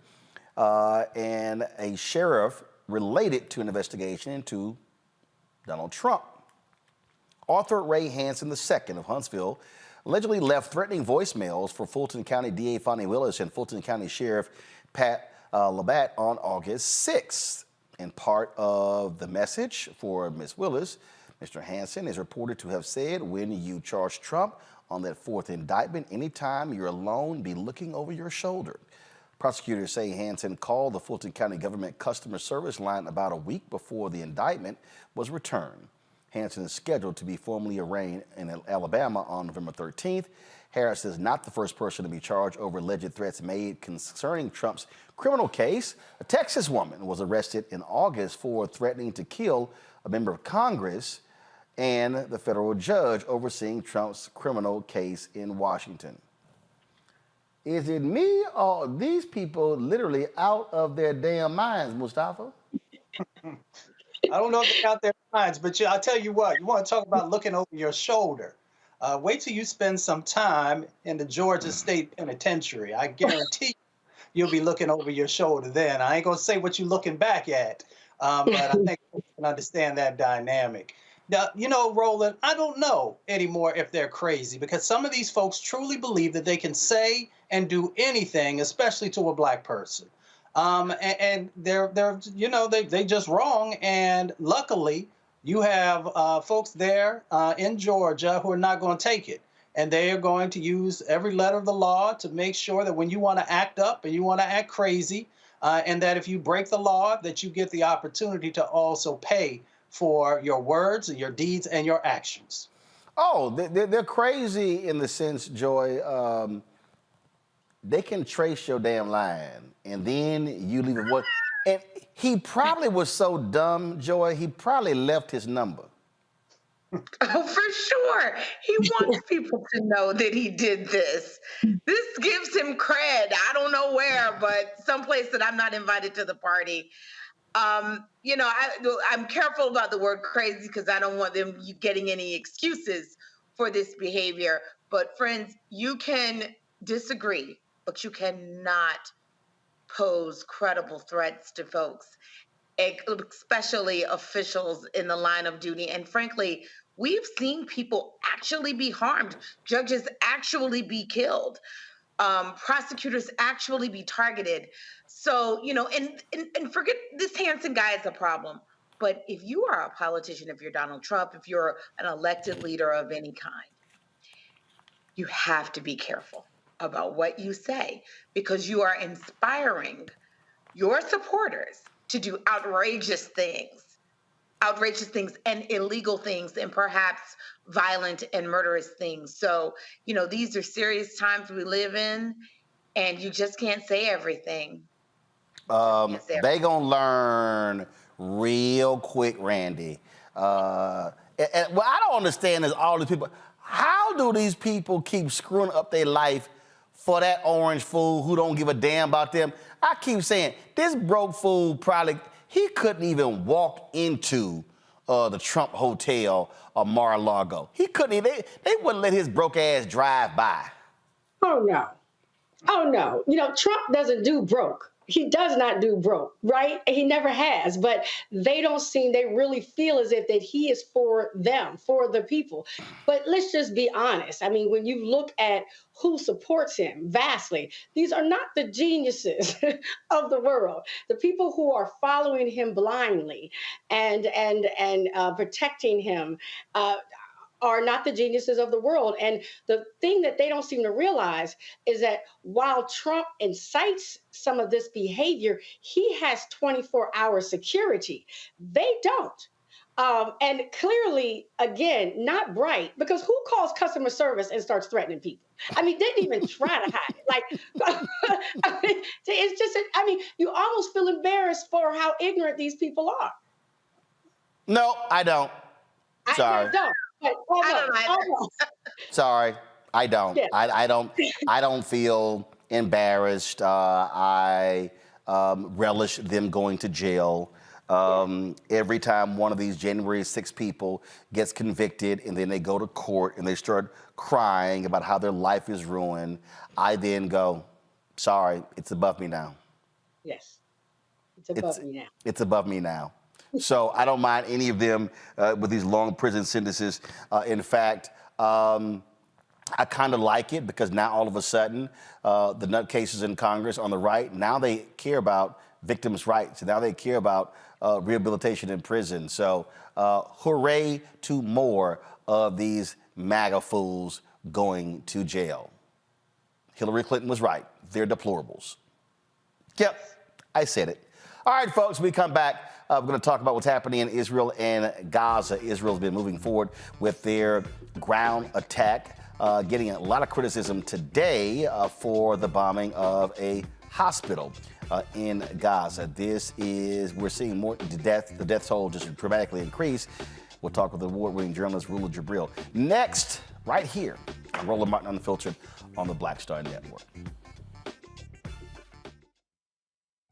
and a sheriff related to an investigation into Donald Trump. Arthur Ray Hansen II of Huntsville allegedly left threatening voicemails for Fulton County DA Fonnie Willis and Fulton County Sheriff Pat Labatt on August 6th. In part of the message for Ms. Willis, Mr. Hansen is reported to have said, when you charge Trump on that fourth indictment, anytime you're alone, be looking over your shoulder. Prosecutors say Hansen called the Fulton County government customer service line about a week before the indictment was returned. Hansen is scheduled to be formally arraigned in Alabama on November 13th. Harris is not the first person to be charged over alleged threats made concerning Trump's criminal case. A Texas woman was arrested in August for threatening to kill a member of Congress and the federal judge overseeing Trump's criminal case in Washington. Is it me or are these people literally out of their damn minds, Mustafa? I don't know if they're out their minds, but I'll tell you what, you want to talk about looking over your shoulder. Wait till you spend some time in the Georgia State Penitentiary. I guarantee you'll be looking over your shoulder then. I ain't going to say what you're looking back at, but I think you can understand that dynamic. Now, you know, Roland, I don't know anymore if they're crazy, because some of these folks truly believe that they can say and do anything, especially to a black person. And they're you know, they just wrong. And luckily, you have folks there in Georgia who are not going to take it. And they are going to use every letter of the law to make sure that when you want to act up and you want to act crazy, and that if you break the law, that you get the opportunity to also pay for your words and your deeds and your actions. Oh, they're crazy in the sense, Joy, they can trace your damn line, and then you leave it. What? And he probably was so dumb, Joy, he probably left his number. Oh, for sure. He wants people to know that he did this. This gives him cred. I don't know where, but someplace that I'm not invited to the party. You know, I'm careful about the word crazy because I don't want them getting any excuses for this behavior. But friends, you can disagree, but you cannot pose credible threats to folks, especially officials in the line of duty. And frankly, we've seen people actually be harmed, judges actually be killed, prosecutors actually be targeted. So, you know, and forget this Hansen guy is a problem. But if you are a politician, if you're Donald Trump, if you're an elected leader of any kind, you have to be careful about what you say, because you are inspiring your supporters to do outrageous things and illegal things and perhaps violent and murderous things. So, you know, these are serious times we live in, and you just can't say everything. They gonna learn real quick, Randy. And what I don't understand is all these people. How do these people keep screwing up their life for that orange fool who don't give a damn about them? I keep saying, this broke fool probably, he couldn't even walk into the Trump Hotel or Mar-a-Lago. He couldn't even, they wouldn't let his broke ass drive by. Oh, no. Oh, no. You know, Trump doesn't do broke. He does not do broke, right? He never has, but they really feel as if that he is for them, for the people. But let's just be honest. I mean, when you look at who supports him vastly, these are not the geniuses of the world. The people who are following him blindly and protecting him are not the geniuses of the world. And the thing that they don't seem to realize is that while Trump incites some of this behavior, he has 24-hour security. They don't. And clearly, again, not bright, because who calls customer service and starts threatening people? I mean, they didn't even try to hide it. Like, I mean, it's just, you almost feel embarrassed for how ignorant these people are. No, I don't. Sorry. I don't. Sorry, I don't. Yeah. I don't feel embarrassed. I relish them going to jail. Every time one of these January 6 people gets convicted and then they go to court and they start crying about how their life is ruined, I then go, sorry, it's above me now. Yes, it's above me now. It's above me now. So I don't mind any of them with these long prison sentences. In fact, I kind of like it because now all of a sudden, the nutcases in Congress on the right, now they care about victims' rights. Now they care about rehabilitation in prison. So hooray to more of these MAGA fools going to jail. Hillary Clinton was right. They're deplorables. Yep, I said it. All right, folks, when we come back, we're going to talk about what's happening in Israel and Gaza. Israel's been moving forward with their ground attack, getting a lot of criticism today for the bombing of a hospital in Gaza. We're seeing more the death toll just dramatically increase. We'll talk with award-winning journalist Rula Jebreal next, right here on Roland Martin Unfiltered on the Black Star Network.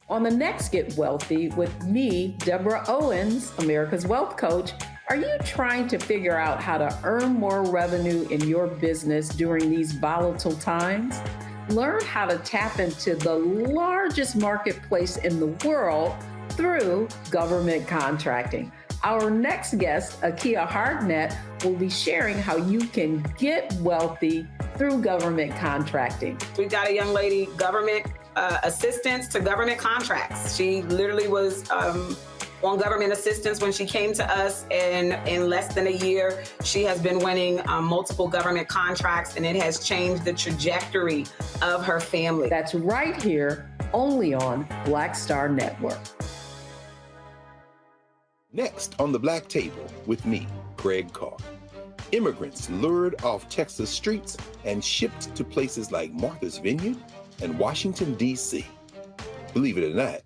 On the next Get Wealthy with me, Deborah Owens, America's Wealth Coach, are you trying to figure out how to earn more revenue in your business during these volatile times? Learn how to tap into the largest marketplace in the world through government contracting. Our next guest, Akia Hardnett, will be sharing how you can get wealthy through government contracting. We've got a young lady, government assistance to government contracts. She literally was on government assistance when she came to us, and in less than a year, she has been winning multiple government contracts, and it has changed the trajectory of her family. That's right here, only on Black Star Network. Next on the Black Table with me, Craig Carr. Immigrants lured off Texas streets and shipped to places like Martha's Vineyard and Washington, D.C. Believe it or not,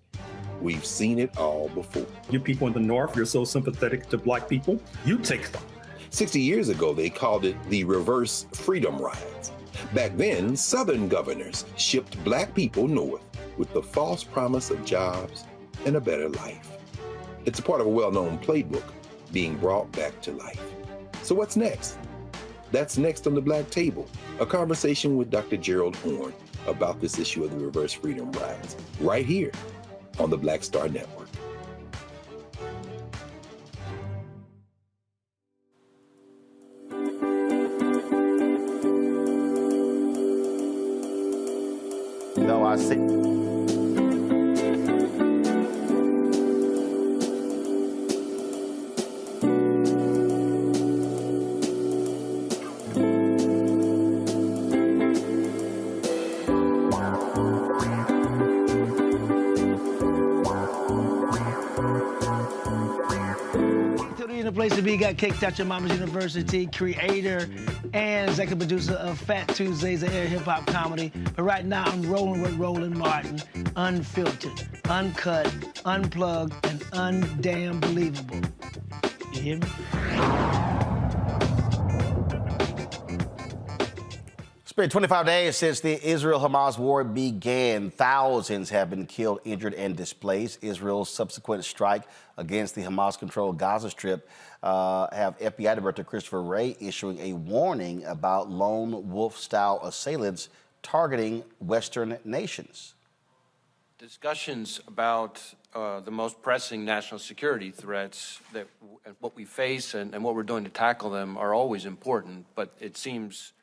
we've seen it all before. You people in the North, you're so sympathetic to black people, you take them. 60 years ago, they called it the reverse freedom rides. Back then, Southern governors shipped black people north with the false promise of jobs and a better life. It's a part of a well-known playbook being brought back to life. So what's next? That's next on the Black Table, a conversation with Dr. Gerald Horn about this issue of the reverse freedom rides, right here on the Black Star Network. No, I see. Place to be, got kicked out your mama's university, creator and executive producer of Fat Tuesdays, an air hip-hop comedy. But right now I'm rolling with Roland Martin, unfiltered, uncut, unplugged, and undamn believable. You hear me? It's been 25 days since the Israel-Hamas war began. Thousands have been killed, injured, and displaced. Israel's subsequent strike against the Hamas-controlled Gaza Strip have FBI Director Chris Wray issuing a warning about lone wolf-style assailants targeting Western nations. Discussions about the most pressing national security threats that what we face and what we're doing to tackle them are always important, but it seems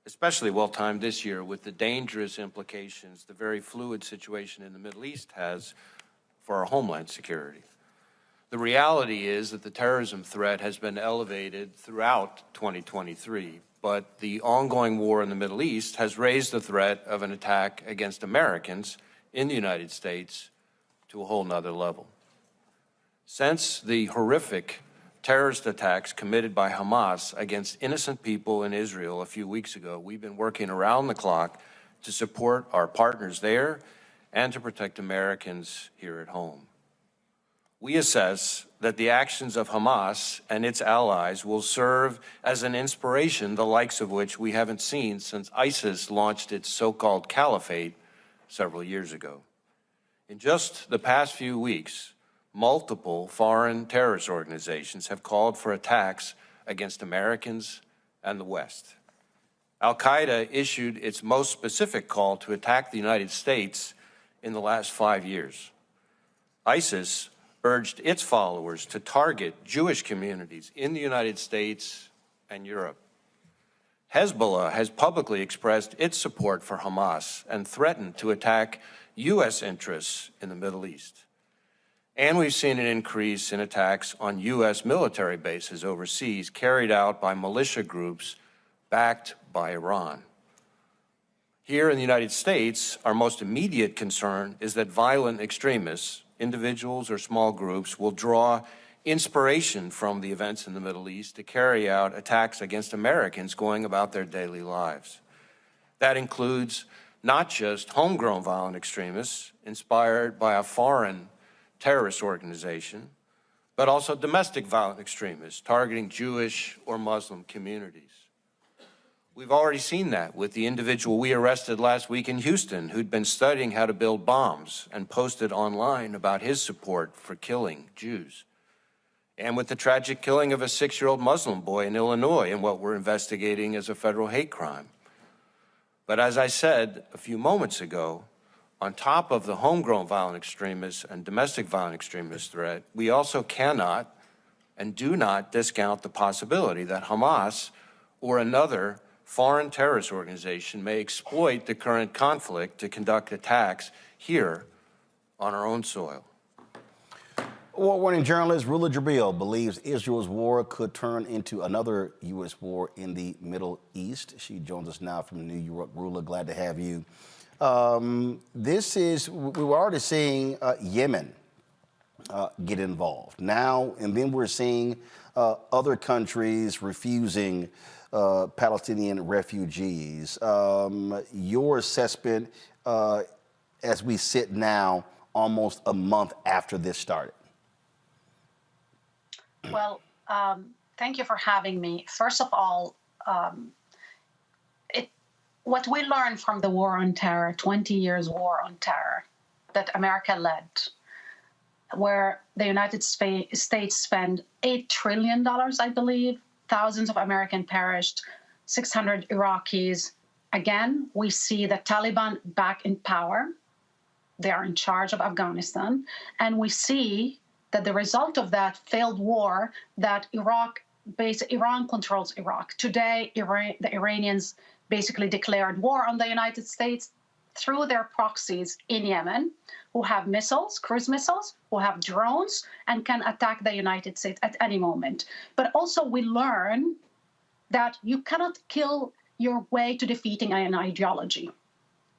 especially well-timed this year with the dangerous implications the very fluid situation in the Middle East has for our homeland security. The reality is that the terrorism threat has been elevated throughout 2023, but the ongoing war in the Middle East has raised the threat of an attack against Americans in the United States to a whole nother level. Since the horrific terrorist attacks committed by Hamas against innocent people in Israel a few weeks ago, we've been working around the clock to support our partners there and to protect Americans here at home. We assess that the actions of Hamas and its allies will serve as an inspiration, the likes of which we haven't seen since ISIS launched its so-called caliphate several years ago. In just the past few weeks, multiple foreign terrorist organizations have called for attacks against Americans and the West. Al-Qaeda issued its most specific call to attack the United States in the last 5 years. ISIS urged its followers to target Jewish communities in the United States and Europe. Hezbollah has publicly expressed its support for Hamas and threatened to attack U.S. interests in the Middle East. And we've seen an increase in attacks on U.S. military bases overseas carried out by militia groups backed by Iran. Here in the United States, our most immediate concern is that violent extremists, individuals or small groups, will draw inspiration from the events in the Middle East to carry out attacks against Americans going about their daily lives. That includes not just homegrown violent extremists inspired by a foreign terrorist organization, but also domestic violent extremists targeting Jewish or Muslim communities. We've already seen that with the individual we arrested last week in Houston, who'd been studying how to build bombs and posted online about his support for killing Jews. And with the tragic killing of a 6-year-old Muslim boy in Illinois in what we're investigating as a federal hate crime. But as I said a few moments ago, on top of the homegrown violent extremists and domestic violent extremist threat, we also cannot and do not discount the possibility that Hamas or another foreign terrorist organization may exploit the current conflict to conduct attacks here on our own soil. Award-winning journalist Rula Jebreal believes Israel's war could turn into another U.S. war in the Middle East. She joins us now from New York. Rula, glad to have you. We were already seeing Yemen get involved now, and then we're seeing other countries refusing Palestinian refugees. Your assessment as we sit now, almost a month after this started? Well, thank you for having me. First of all, what we learned from the war on terror, 20 years war on terror that America led, where the United States spent $8 trillion, I believe, thousands of Americans perished, 600 Iraqis. Again, we see the Taliban back in power. They are in charge of Afghanistan. And we see that the result of that failed war, that Iran controls Iraq. Today, the Iranians basically declared war on the United States through their proxies in Yemen, who have missiles, cruise missiles, who have drones, and can attack the United States at any moment. But also we learn that you cannot kill your way to defeating an ideology.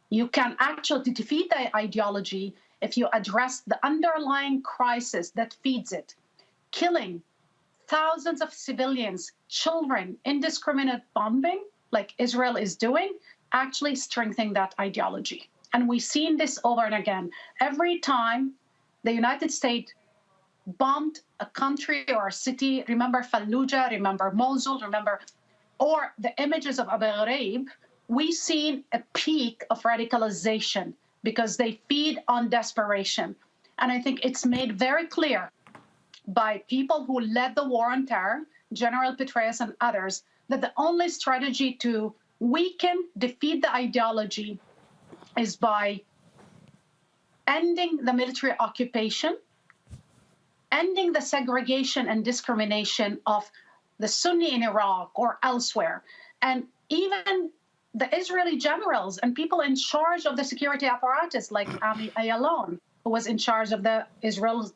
You can actually defeat the ideology if you address the underlying crisis that feeds it. Killing thousands of civilians, children, indiscriminate bombing, like Israel is doing, actually strengthening that ideology. And we've seen this over and again. Every time the United States bombed a country or a city, remember Fallujah, remember Mosul, or the images of Abu Ghraib, we've seen a peak of radicalization because they feed on desperation. And I think it's made very clear by people who led the war on terror, General Petraeus and others, that the only strategy to weaken, defeat the ideology is by ending the military occupation, ending the segregation and discrimination of the Sunni in Iraq or elsewhere. And even the Israeli generals and people in charge of the security apparatus, like Ami Ayalon, who was in charge of the Israel,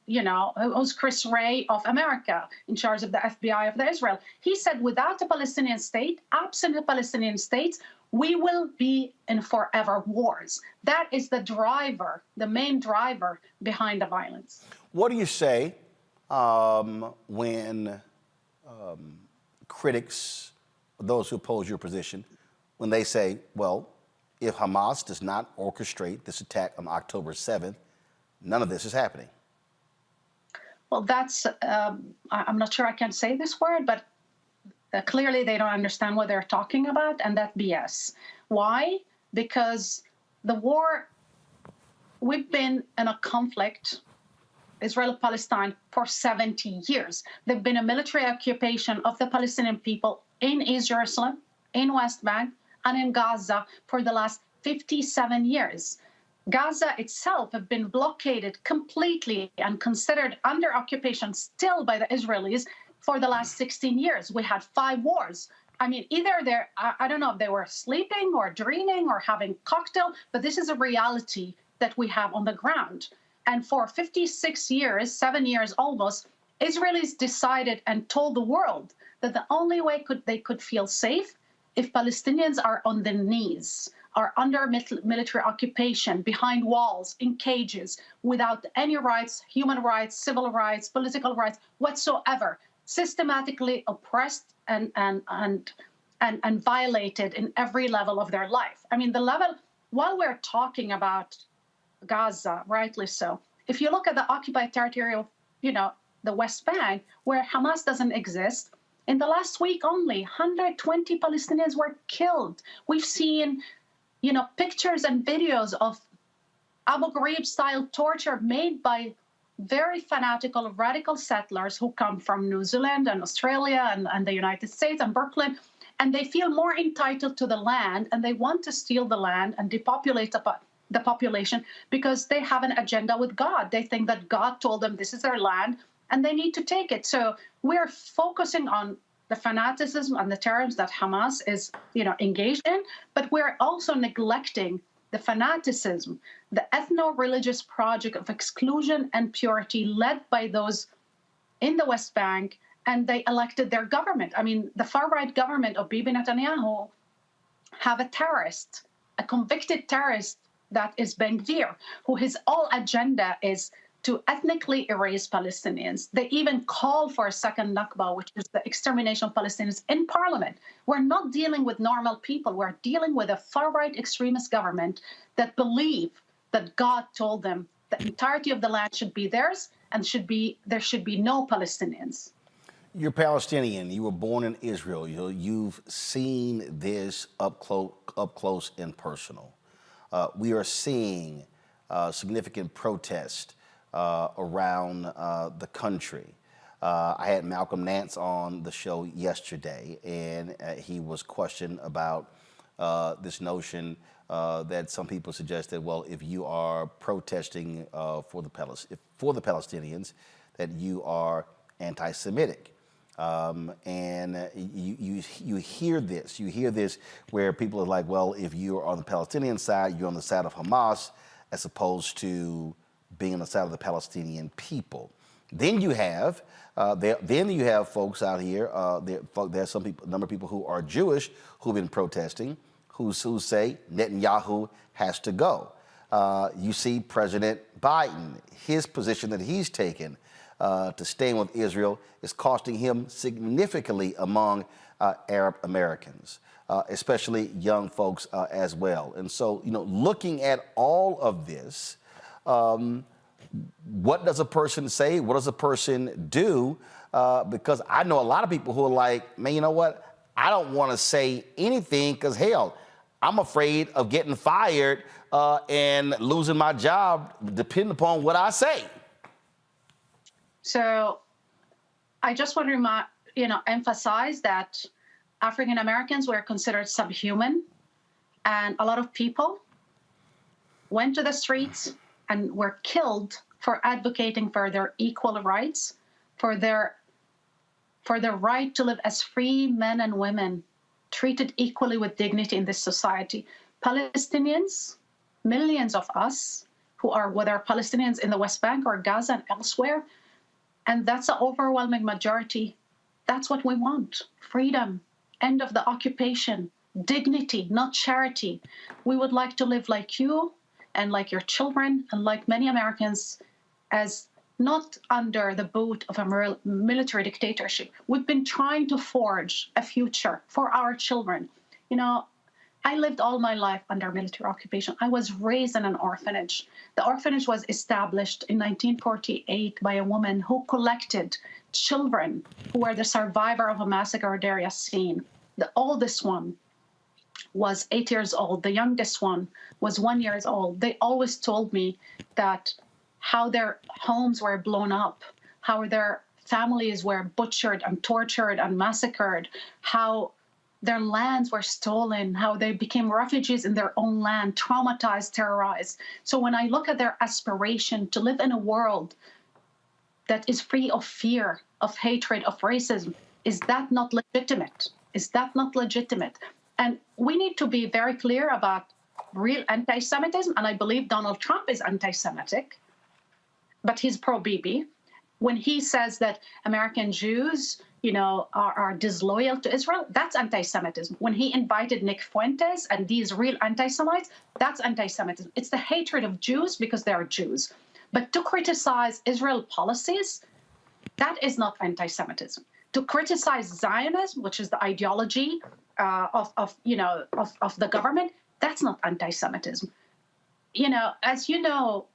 who's Chris Wray of America, in charge of the FBI of the Israel. He said, without a Palestinian state, absent a Palestinian state, we will be in forever wars. That is the driver, the main driver behind the violence. What do you say when critics, those who oppose your position, when they say, well, if Hamas does not orchestrate this attack on October 7th, none of this is happening? Well, that's, I'm not sure I can say this word, but clearly they don't understand what they're talking about, and that's BS. Why? Because the war, we've been in a conflict, Israel-Palestine, for 70 years. There's been a military occupation of the Palestinian people in East Jerusalem, in West Bank, and in Gaza for the last 57 years. Gaza itself have been blockaded completely and considered under occupation still by the Israelis for the last 16 years. We had 5 wars. I mean, either I don't know if they were sleeping or dreaming or having cocktail, but this is a reality that we have on the ground. And for 56 years, 7 years almost, Israelis decided and told the world that the only way they could feel safe if Palestinians are on their knees, are under military occupation, behind walls, in cages, without any rights, human rights, civil rights, political rights whatsoever, systematically oppressed and violated in every level of their life. I mean, the level, while we're talking about Gaza, rightly so, if you look at the occupied territory of, the West Bank, where Hamas doesn't exist, in the last week only, 120 Palestinians were killed. We've seen, pictures and videos of Abu Ghraib-style torture made by very fanatical, radical settlers who come from New Zealand and Australia and the United States and Brooklyn, and they feel more entitled to the land, and they want to steal the land and depopulate the population because they have an agenda with God. They think that God told them this is their land, and they need to take it. So we're focusing on the fanaticism and the terrorism that Hamas is, engaged in, but we're also neglecting the fanaticism, the ethno-religious project of exclusion and purity led by those in the West Bank, and they elected their government. I mean, the far-right government of Bibi Netanyahu have a terrorist, a convicted terrorist that is Ben-Gvir, who his whole agenda is to ethnically erase Palestinians. They even call for a second Nakba, which is the extermination of Palestinians, in parliament. We're not dealing with normal people. We're dealing with a far-right extremist government that believe that God told them the entirety of the land should be theirs and there should be no Palestinians. You're Palestinian. You were born in Israel. You've seen this up close and personal. We are seeing significant protest around the country. I had Malcolm Nance on the show yesterday, and he was questioned about this notion that some people suggested, well, if you are protesting for the Palestinians, that you are anti-Semitic. And you hear this. You hear this where people are like, well, if you're on the Palestinian side, you're on the side of Hamas, as opposed to being on the side of the Palestinian people. Then you have folks out here. There's a number of people who are Jewish who've been protesting, who say Netanyahu has to go. You see President Biden, his position that he's taken to stand with Israel is costing him significantly among Arab Americans, especially young folks as well. And so, looking at all of this, what does a person say? What does a person do? Because I know a lot of people who are like, man, you know what? I don't want to say anything because, hell, I'm afraid of getting fired and losing my job depending upon what I say. So I just want to emphasize that African Americans were considered subhuman, and a lot of people went to the streets and were killed for advocating for their equal rights, for their right to live as free men and women, treated equally with dignity in this society. Palestinians, millions of us who are whether Palestinians in the West Bank or Gaza and elsewhere, and that's the overwhelming majority. That's what we want. Freedom, end of the occupation, dignity, not charity. We would like to live like you and like your children and like many Americans, as not under the boot of a military dictatorship. We've been trying to forge a future for our children. I lived all my life under military occupation. I was raised in an orphanage. The orphanage was established in 1948 by a woman who collected children who were the survivor of a massacre at Deir Yassin. The oldest one was 8 years old. The youngest one was 1 year old. They always told me that how their homes were blown up, how their families were butchered and tortured and massacred, how their lands were stolen, how they became refugees in their own land, traumatized, terrorized. So when I look at their aspiration to live in a world that is free of fear, of hatred, of racism, is that not legitimate? Is that not legitimate? And we need to be very clear about real anti-Semitism, and I believe Donald Trump is anti-Semitic, but he's pro-Bibi. When he says that American Jews, are disloyal to Israel, that's anti-Semitism. When he invited Nick Fuentes and these real anti-Semites, that's anti-Semitism. It's the hatred of Jews because they are Jews. But to criticize Israel policies, that is not anti-Semitism. To criticize Zionism, which is the ideology of the government, that's not anti-Semitism. As you know,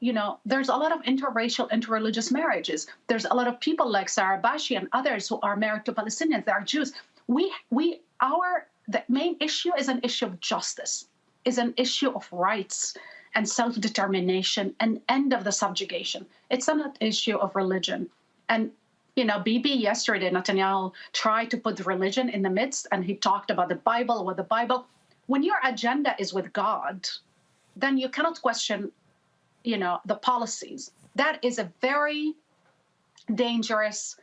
there's a lot of interracial, interreligious marriages. There's a lot of people like Sarah Bashi and others who are married to Palestinians. They are Jews. The main issue is an issue of justice, is an issue of rights and self-determination and end of the subjugation. It's not an issue of religion. And Bibi yesterday, Netanyahu tried to put religion in the midst, and he talked about the Bible, with the Bible. When your agenda is with God, then you cannot question, the policies. That is a very dangerous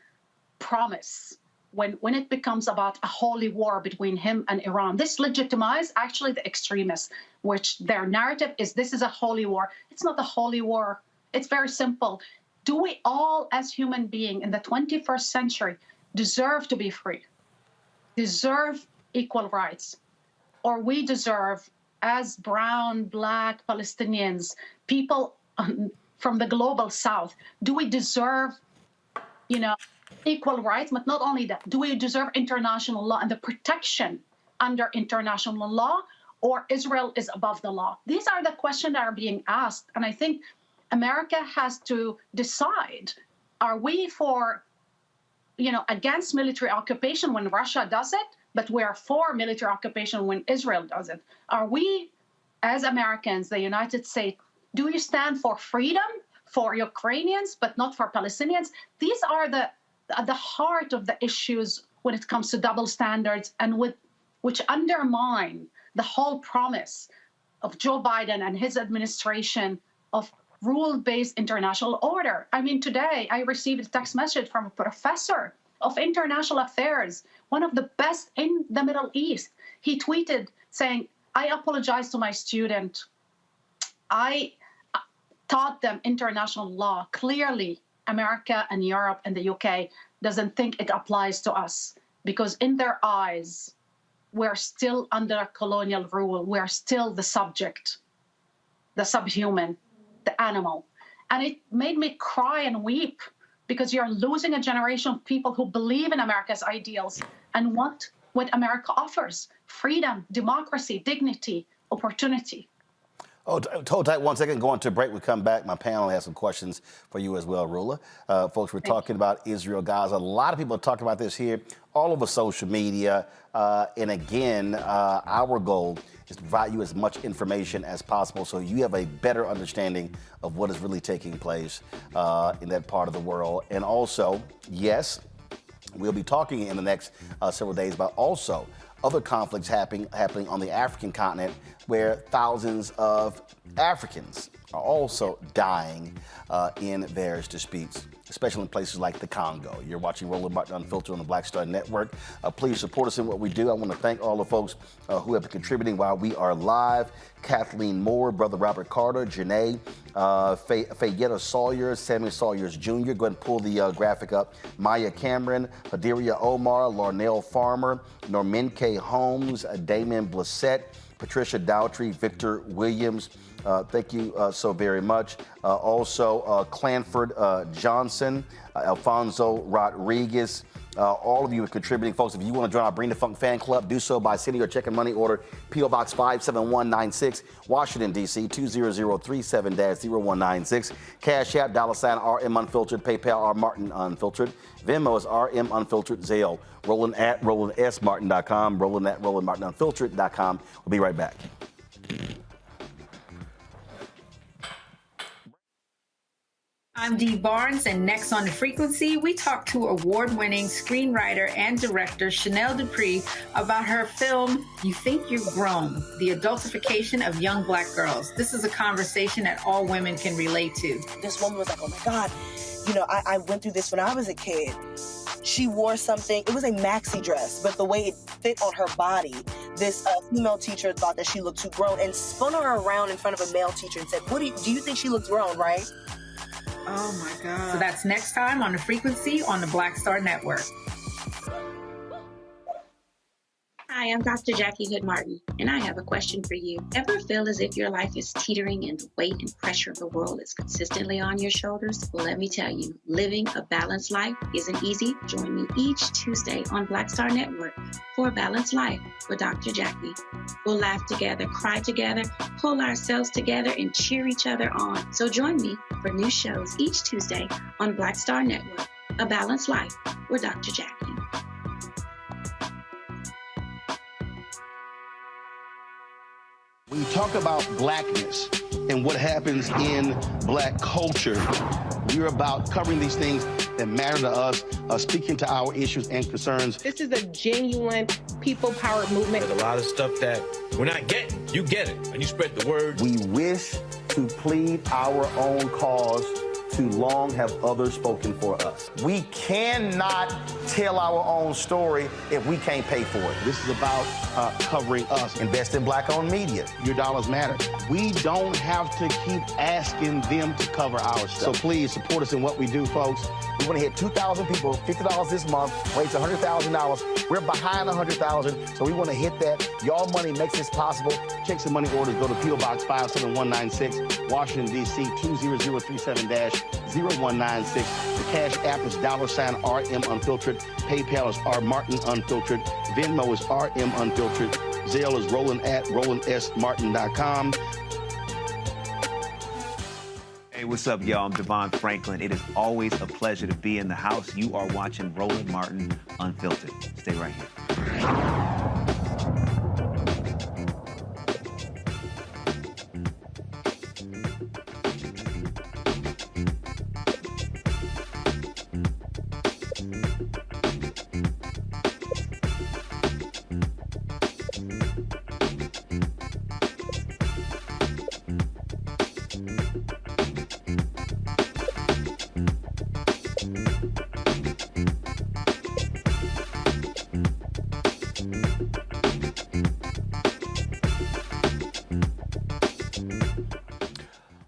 promise when it becomes about a holy war between him and Iran. This legitimizes actually the extremists, which their narrative is this is a holy war. It's not a holy war. It's very simple. Do we all, as human beings in the 21st century, deserve to be free, deserve equal rights, or we deserve, as brown, black Palestinians, people from the global south, do we deserve, equal rights? But not only that, do we deserve international law and the protection under international law, or Israel is above the law? These are the questions that are being asked. And I think America has to decide, are we for, against military occupation when Russia does it, but we are for military occupation when Israel does it? Are we, as Americans, the United States, do you stand for freedom for Ukrainians, but not for Palestinians? These are the heart of the issues when it comes to double standards, and which undermine the whole promise of Joe Biden and his administration of rule-based international order. I mean, today I received a text message from a professor of international affairs, one of the best in the Middle East. He tweeted saying, I apologize to my student. I taught them international law. Clearly, America and Europe and the UK doesn't think it applies to us, because in their eyes, we're still under colonial rule. We're still the subject, the subhuman, the animal. And it made me cry and weep, because you're losing a generation of people who believe in America's ideals and what America offers: freedom, democracy, dignity, opportunity. Oh, hold tight 1 second. Going to a break. We come back. My panel has some questions for you as well, Rula. Folks, we're talking about Israel-Gaza. A lot of people are talking about this here all over social media. And again, our goal is to provide you as much information as possible so you have a better understanding of what is really taking place in that part of the world. And also, yes, we'll be talking in the next several days about also other conflicts happening on the African continent, where thousands of Africans are also dying in various disputes, especially in places like the Congo. You're watching Roland Martin Unfiltered on the Black Star Network. Please support us in what we do. I want to thank all the folks who have been contributing while we are live. Kathleen Moore, Brother Robert Carter, Janae, Fayetta Sawyer, Sammy Sawyers Jr. Go ahead and pull the graphic up. Maya Cameron, Hadiria Omar, Larnell Farmer, Norman K. Holmes, Damon Blissett, Patricia Dowtry, Victor Williams. Thank you so very much. Also, Clanford Johnson, Alfonso Rodriguez. All of you are contributing. Folks, if you want to join our Bring the Funk fan club, do so by sending your check and money order, P.O. Box 57196, Washington, D.C., 20037-0196. Cash App, $RM Unfiltered, PayPal, R Martin Unfiltered. Venmo is RM Unfiltered, Zelle. Roland at RolandSMartin.com, Roland at RolandMartinUnfiltered.com. We'll be right back. I'm Dee Barnes, and next on The Frequency, we talk to award-winning screenwriter and director Chanel Dupree about her film, You Think You're Grown, the adultification of young Black girls. This is a conversation that all women can relate to. This woman was like, oh my God, you know, I went through this when I was a kid. She wore something, it was a maxi dress, but the way it fit on her body, this female teacher thought that she looked too grown and spun her around in front of a male teacher and said, do you think she looks grown, right? Oh my God. So that's next time on The Frequency on the Black Star Network. Hi, I'm Dr. Jackie Hood Martin, and I have a question for you. Ever feel as if your life is teetering and the weight and pressure of the world is consistently on your shoulders? Well, let me tell you, living a balanced life isn't easy. Join me each Tuesday on Black Star Network for A Balanced Life with Dr. Jackie. We'll laugh together, cry together, pull ourselves together, and cheer each other on. So join me for new shows each Tuesday on Black Star Network, A Balanced Life with Dr. Jackie. When you talk about blackness and what happens in Black culture, we're about covering these things that matter to us, speaking to our issues and concerns. This is a genuine people-powered movement. There's a lot of stuff that we're not getting. You get it, and you spread the word. We wish to plead our own cause. Too long have others spoken for us. We cannot tell our own story if we can't pay for it. This is about covering us. Invest in Black-owned media. Your dollars matter. We don't have to keep asking them to cover our stuff. So please support us in what we do, folks. We want to hit 2,000 people, $50 this month, raise $100,000. We're behind $100,000, so we want to hit that. Y'all money makes this possible. Checks and money orders go to P.O. Box 57196, Washington, D.C. 20037-0196. The Cash App is $RM Unfiltered. PayPal is R Martin Unfiltered. Venmo is RM Unfiltered. Zelle is Roland at RolandSMartin.com. Hey, what's up, y'all? I'm Devon Franklin. It is always a pleasure to be in the house. You are watching Roland Martin Unfiltered. Stay right here.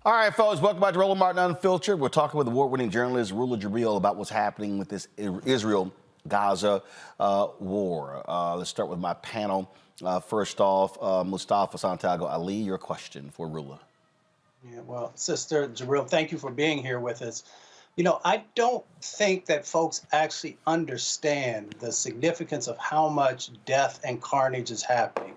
All right, folks, welcome back to Roland Martin Unfiltered. We're talking with award-winning journalist Rula Jebreal about what's happening with this Israel-Gaza war. Let's start with my panel. First off, Mustafa Santiago Ali, your question for Rula. Yeah, well, Sister Jebreal, thank you for being here with us. You know, I don't think that folks actually understand the significance of how much death and carnage is happening.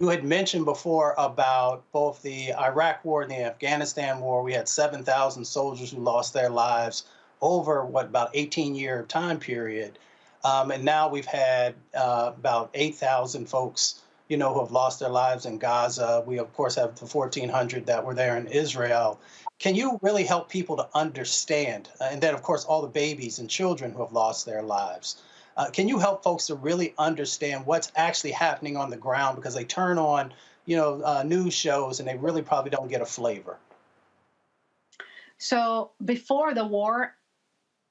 You had mentioned before about both the Iraq war and the Afghanistan war. We had 7,000 soldiers who lost their lives over, about 18-year time period. And now we've had about 8,000 folks, who have lost their lives in Gaza. We, of course, have the 1,400 that were there in Israel. Can you really help people to understand? And then, of course, all the babies and children who have lost their lives. Can you help folks to really understand what's actually happening on the ground? Because they turn on, news shows and they really probably don't get a flavor. So before the war,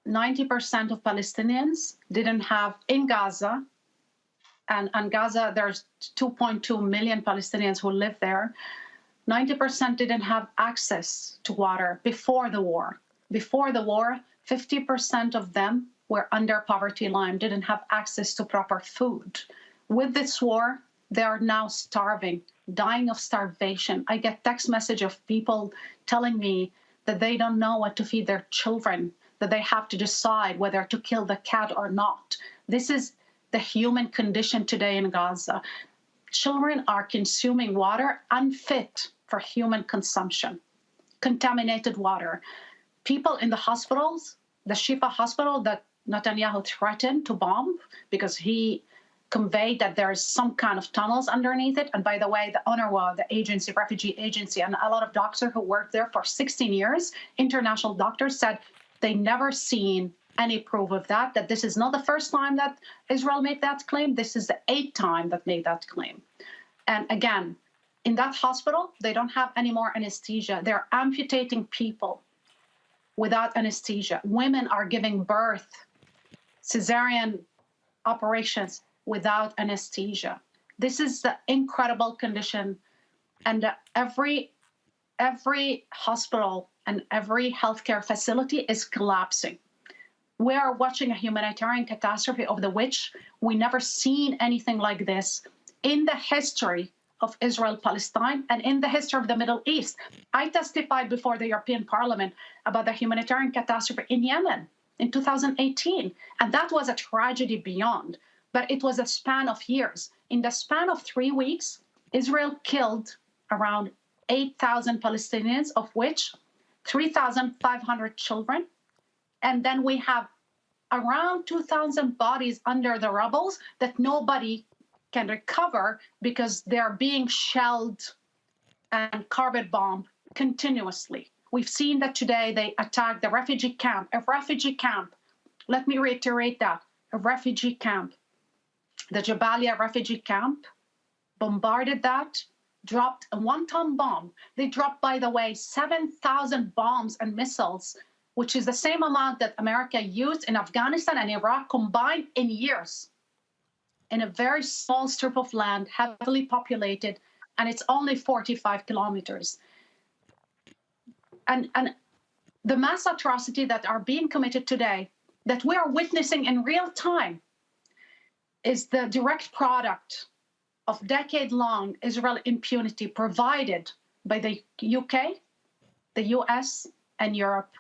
90% of Palestinians didn't have in Gaza, and Gaza, there's 2.2 million Palestinians who live there. 90% didn't have access to water before the war. Before the war, 50% of them were under poverty line, didn't have access to proper food. With this war, they are now starving, dying of starvation. I get text message of people telling me that they don't know what to feed their children, that they have to decide whether to kill the cat or not. This is the human condition today in Gaza. Children are consuming water unfit for human consumption, contaminated water. People in the hospitals, the Shifa hospital that Netanyahu threatened to bomb because he conveyed that there's some kind of tunnels underneath it. And by the way, the UNRWA, the agency, refugee agency, and a lot of doctors who worked there for 16 years, international doctors, said they never seen any proof of that, that this is not the first time that Israel made that claim. This is the 8th time that made that claim. And again, in that hospital, they don't have any more anesthesia. They're amputating people without anesthesia. Women are giving birth, cesarean operations without anesthesia. This is the incredible condition. And every hospital and every healthcare facility is collapsing. We are watching a humanitarian catastrophe of which we never seen anything like this in the history of Israel-Palestine and in the history of the Middle East. I testified before the European Parliament about the humanitarian catastrophe in Yemen in 2018, and that was a tragedy beyond, but it was a span of years. In the span of 3 weeks, Israel killed around 8,000 Palestinians, of which 3,500 children, and then we have around 2,000 bodies under the rubble that nobody can recover because they're being shelled and carpet bombed continuously. We've seen that today they attacked the refugee camp, a refugee camp. Let me reiterate that, a refugee camp. The Jabalia refugee camp bombarded that, dropped a 1-ton bomb. They dropped, by the way, 7,000 bombs and missiles, which is the same amount that America used in Afghanistan and Iraq combined in years, in a very small strip of land, heavily populated, and it's only 45 kilometers. And the mass atrocity that are being committed today, that we are witnessing in real time, is the direct product of decade-long Israeli impunity provided by the UK, the US, and Europe.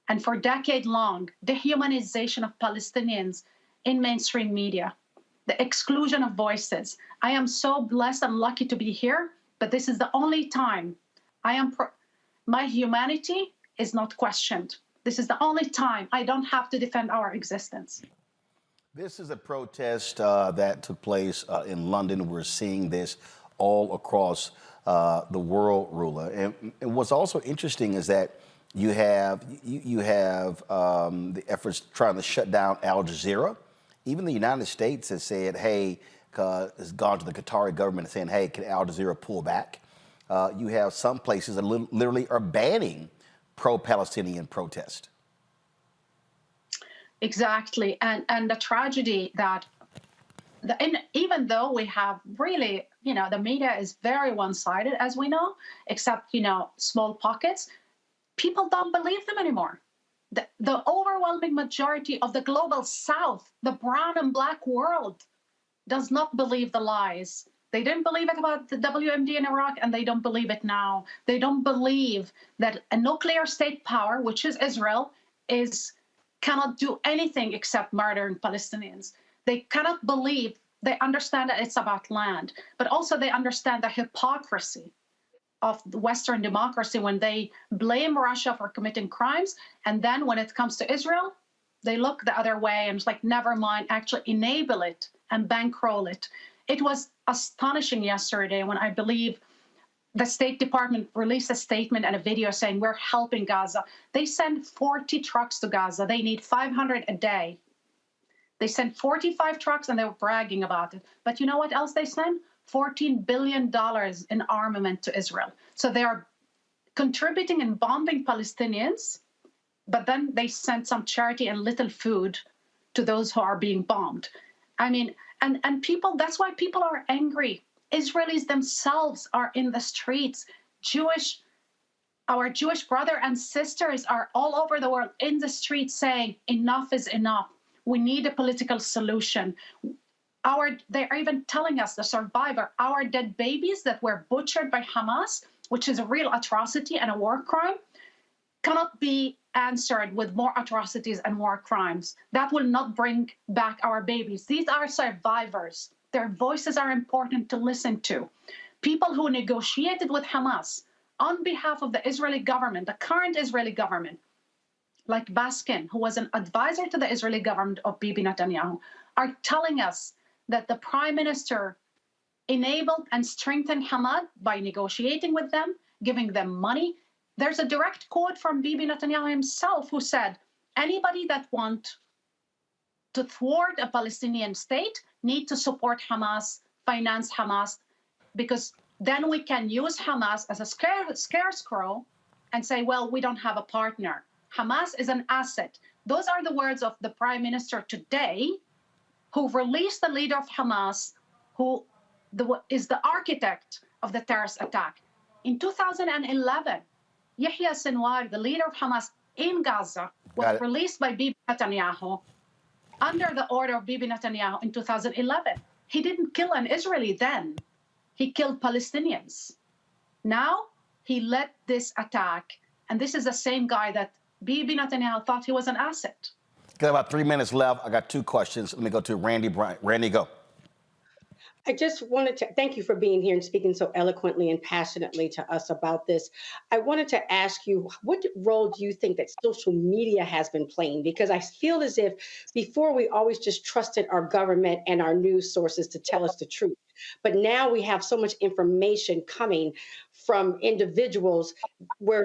And for decade-long, dehumanization of Palestinians in mainstream media, the exclusion of voices. I am so blessed and lucky to be here, but this is the only time my humanity is not questioned. This is the only time I don't have to defend our existence. This is a protest that took place in London. We're seeing this all across the world, Rula. And what's also interesting is that you have the efforts trying to shut down Al Jazeera. Even the United States has said, hey, has gone to the Qatari government saying, hey, can Al Jazeera pull back? You have some places that literally are banning pro-Palestinian protest. Exactly. And the tragedy that, even though we have really, the media is very one-sided, as we know, except, small pockets, people don't believe them anymore. The overwhelming majority of the global South, the brown and black world, does not believe the lies. They didn't believe it about the WMD in Iraq, and they don't believe it now. They don't believe that a nuclear state power, which is Israel, cannot do anything except murdering Palestinians. They cannot believe, they understand that it's about land, but also they understand the hypocrisy of the Western democracy when they blame Russia for committing crimes, and then when it comes to Israel, they look the other way and it's like, never mind, actually enable it and bankroll it. It was astonishing yesterday when I believe the State Department released a statement and a video saying we're helping Gaza. They send 40 trucks to Gaza. They need 500 a day. They sent 45 trucks and they were bragging about it. But you know what else they send? $14 billion in armament to Israel. So they are contributing and bombing Palestinians, but then they send some charity and little food to those who are being bombed. I mean, and people, that's why people are angry. Israelis themselves are in the streets. Our Jewish brother and sisters are all over the world in the streets saying enough is enough. We need a political solution. They're even telling us, the survivor, our dead babies that were butchered by Hamas, which is a real atrocity and a war crime, cannot be answered with more atrocities and war crimes. That will not bring back our babies. These are survivors. Their voices are important to listen to. People who negotiated with Hamas on behalf of the Israeli government, the current Israeli government, like Baskin, who was an advisor to the Israeli government of Bibi Netanyahu, are telling us that the prime minister enabled and strengthened Hamas by negotiating with them, giving them money. There's a direct quote from Bibi Netanyahu himself who said, anybody that want to thwart a Palestinian state need to support Hamas, finance Hamas, because then we can use Hamas as a scarecrow and say, well, we don't have a partner. Hamas is an asset. Those are the words of the prime minister today, who released the leader of Hamas, who is the architect of the terrorist attack. In 2011, Yahya Sinwar, the leader of Hamas in Gaza, was released by Bibi Netanyahu under the order of Bibi Netanyahu in 2011. He didn't kill an Israeli then. He killed Palestinians. Now he led this attack, and this is the same guy that Bibi Netanyahu thought he was an asset. Got about 3 minutes left. I got two questions. Let me go to Randy Bryant. Randy, go. I just wanted to thank you for being here and speaking so eloquently and passionately to us about this. I wanted to ask you, what role do you think that social media has been playing? Because I feel as if before we always just trusted our government and our news sources to tell us the truth. But now we have so much information coming from individuals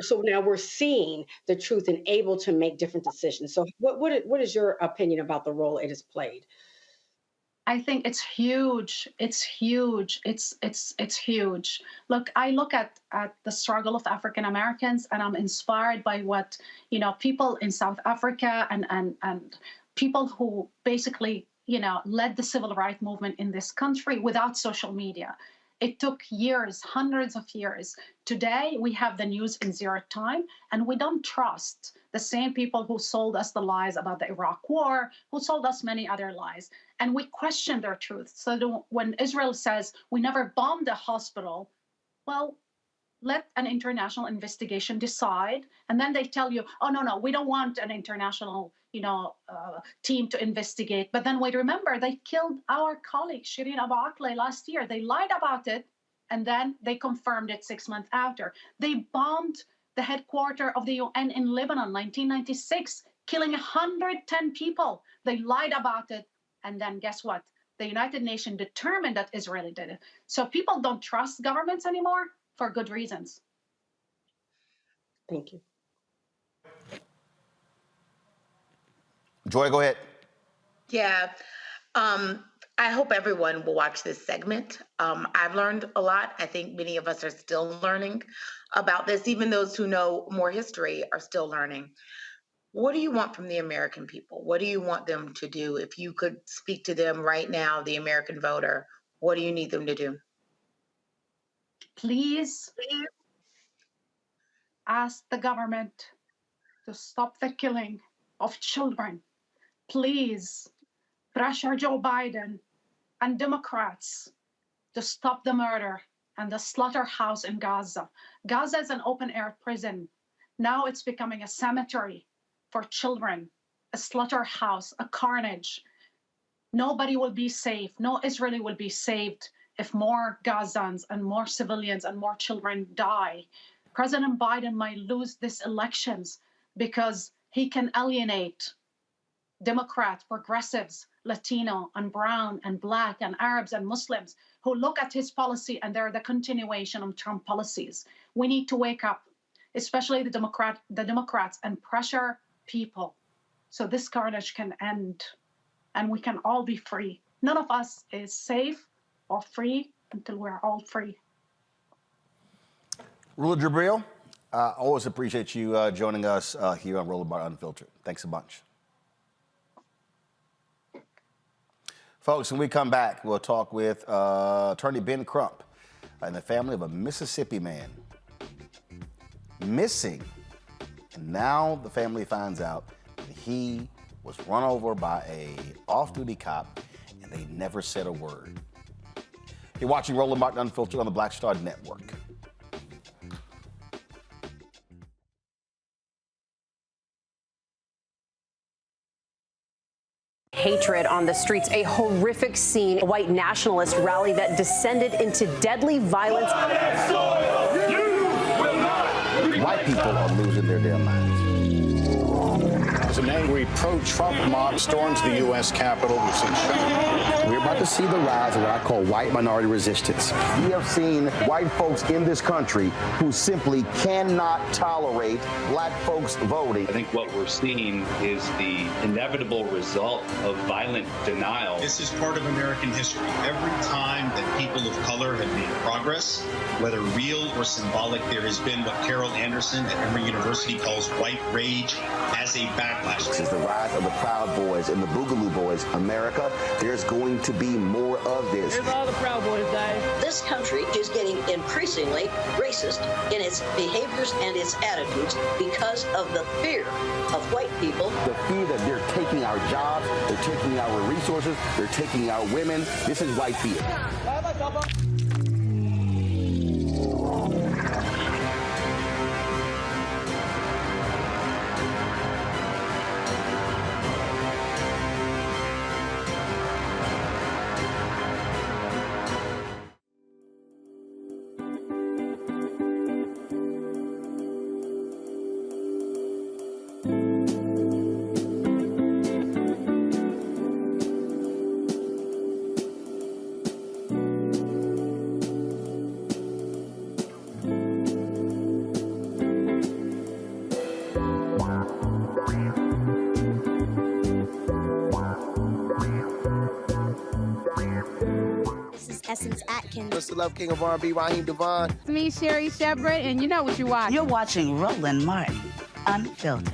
so now we're seeing the truth and able to make different decisions. So what is your opinion about the role it has played? I think it's huge. It's huge. It's huge. Look, I look at the struggle of African Americans, and I'm inspired by what, people in South Africa and people who basically, led the civil rights movement in this country without social media. It took years, hundreds of years. Today, we have the news in zero time, and we don't trust the same people who sold us the lies about the Iraq War, who sold us many other lies. And we question their truth. So when Israel says we never bombed a hospital, well, let an international investigation decide. And then they tell you, oh, no, we don't want an international team to investigate. But then we remember they killed our colleague, Shireen Abu Akleh, last year. They lied about it, and then they confirmed it 6 months after. They bombed the headquarters of the UN in Lebanon, 1996, killing 110 people. They lied about it. And then guess what? The United Nations determined that Israel did it. So people don't trust governments anymore for good reasons. Thank you. Joy, go ahead. Yeah. I hope everyone will watch this segment. I've learned a lot. I think many of us are still learning about this. Even those who know more history are still learning. What do you want from the American people? What do you want them to do? If you could speak to them right now, the American voter, what do you need them to do? Please ask the government to stop the killing of children. Please pressure Joe Biden and Democrats to stop the murder and the slaughterhouse in Gaza. Gaza is an open-air prison. Now it's becoming a cemetery for children, a slaughterhouse, a carnage. Nobody will be safe. No Israeli will be saved if more Gazans and more civilians and more children die. President Biden might lose these elections because he can alienate Democrats, progressives, Latino and brown and black and Arabs and Muslims who look at his policy and they're the continuation of Trump policies. We need to wake up, especially the Democrats, and pressure people so this carnage can end and we can all be free. None of us is safe or free until we're all free. Rula Jebreal, I always appreciate you joining us here on Roland Martin Unfiltered. Thanks a bunch. Folks, when we come back, we'll talk with attorney Ben Crump and the family of a Mississippi man missing. And now the family finds out that he was run over by a off-duty cop and they never said a word. You're watching Roland Martin Unfiltered on the Black Star Network. Hatred on the streets, a horrific scene, a white nationalist rally that descended into deadly violence. White people are losing their damn minds. There's a name angry pro-Trump mob storms the U.S. Capitol. We've seen We're about to see the rise of what I call white minority resistance. We have seen white folks in this country who simply cannot tolerate black folks voting. I think what we're seeing is the inevitable result of violent denial. This is part of American history. Every time that people of color have made progress, whether real or symbolic, there has been what Carol Anderson at Emory University calls white rage as a backlash. This is the rise of the Proud Boys and the Boogaloo Boys. America, there's going to be more of this. Here's all the Proud Boys, guys. This country is getting increasingly racist in its behaviors and its attitudes because of the fear of white people. The fear that they're taking our jobs, they're taking our resources, they're taking our women. This is white fear. Mr. Love King of R&B, Raheem Devon. It's me, Sherry Shepard, and you know what you're watching. You're watching Roland Martin, Unfiltered.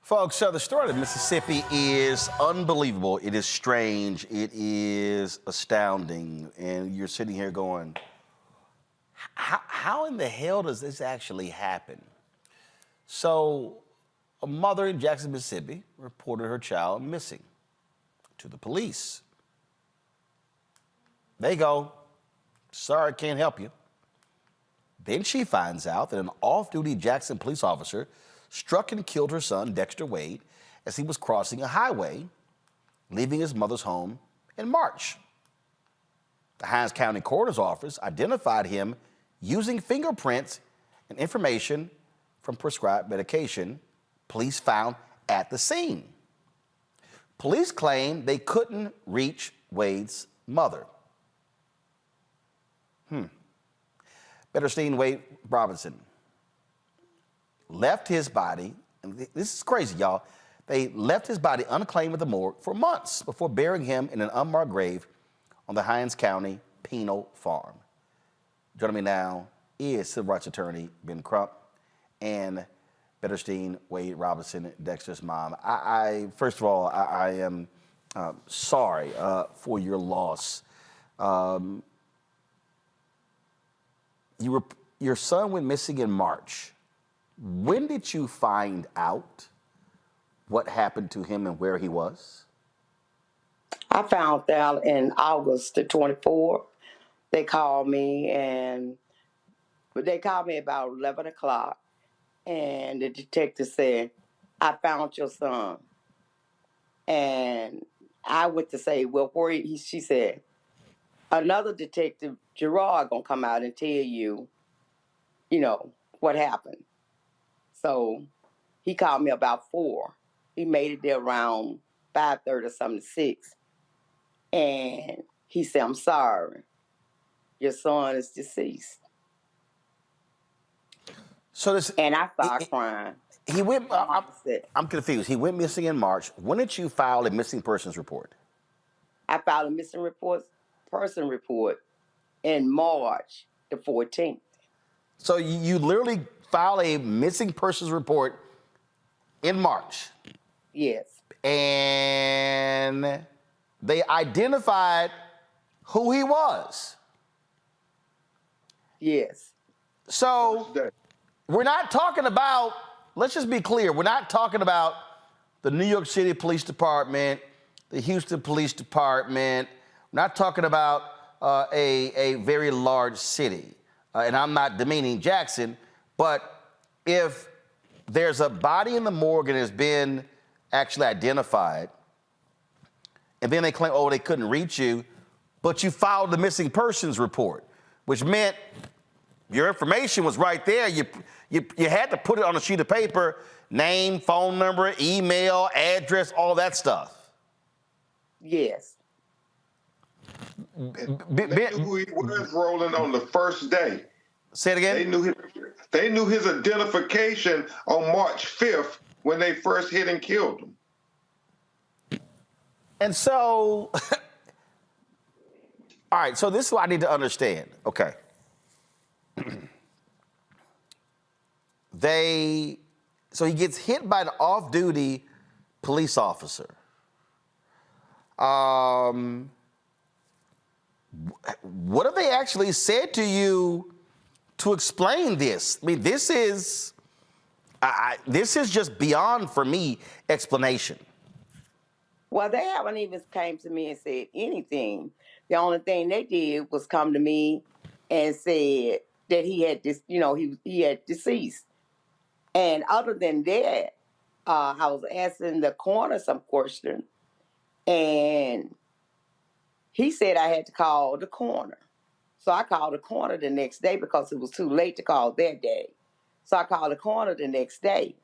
Folks, the story of Mississippi is unbelievable. It is strange. It is astounding. And you're sitting here going, how in the hell does this actually happen? So, a mother in Jackson, Mississippi reported her child missing to the police. They go, sorry, can't help you. Then she finds out that an off-duty Jackson police officer struck and killed her son, Dexter Wade, as he was crossing a highway, leaving his mother's home in March. The Hinds County Coroner's Office identified him using fingerprints and information from prescribed medication police found at the scene. Police claim they couldn't reach Wade's mother. Betterstein Wade Robinson left his body, and this is crazy, y'all. They left his body unclaimed at the morgue for months before burying him in an unmarked grave on the Hinds County Penal Farm. Joining me now is civil rights attorney Ben Crump and Betterstein Wade Robinson, Dexter's mom. First of all, I am sorry for your loss. Your son went missing in March. When did you find out what happened to him and where he was? I found out in August the 24th. They called me about 11 o'clock, and the detective said, I found your son. And I went to say, well, she said, another detective, Gerard, gonna come out and tell you, what happened. So he called me about 4. He made it there around 5:30 or something, 6. And he said, I'm sorry. Your son is deceased. And I started crying. I'm confused. He went missing in March. When did you file a missing persons report? I filed a missing person report in March the 14th. So you literally filed a missing persons report in March? Yes. And they identified who he was? Yes. So we're not talking about, let's just be clear, we're not talking about the New York City Police Department, the Houston Police Department. We're not talking about a very large city. And I'm not demeaning Jackson, but if there's a body in the morgue and has been actually identified, and then they claim, oh, they couldn't reach you, but you filed the missing persons report, which meant your information was right there. You had to put it on a sheet of paper, name, phone number, email, address, all that stuff. Yes. They knew who he was, Roland, on the first day. Say it again? They knew his identification on March 5th when they first hit and killed him. And so, all right, so this is what I need to understand. Okay. So he gets hit by an off-duty police officer. What have they actually said to you to explain this? I mean, this is just beyond, for me, explanation. Well, they haven't even came to me and said anything. The only thing they did was come to me and said that he had he had deceased. And other than that, I was asking the coroner some questions, and he said I had to call the coroner. So I called the coroner the next day because it was too late to call that day. So I called the coroner the next day.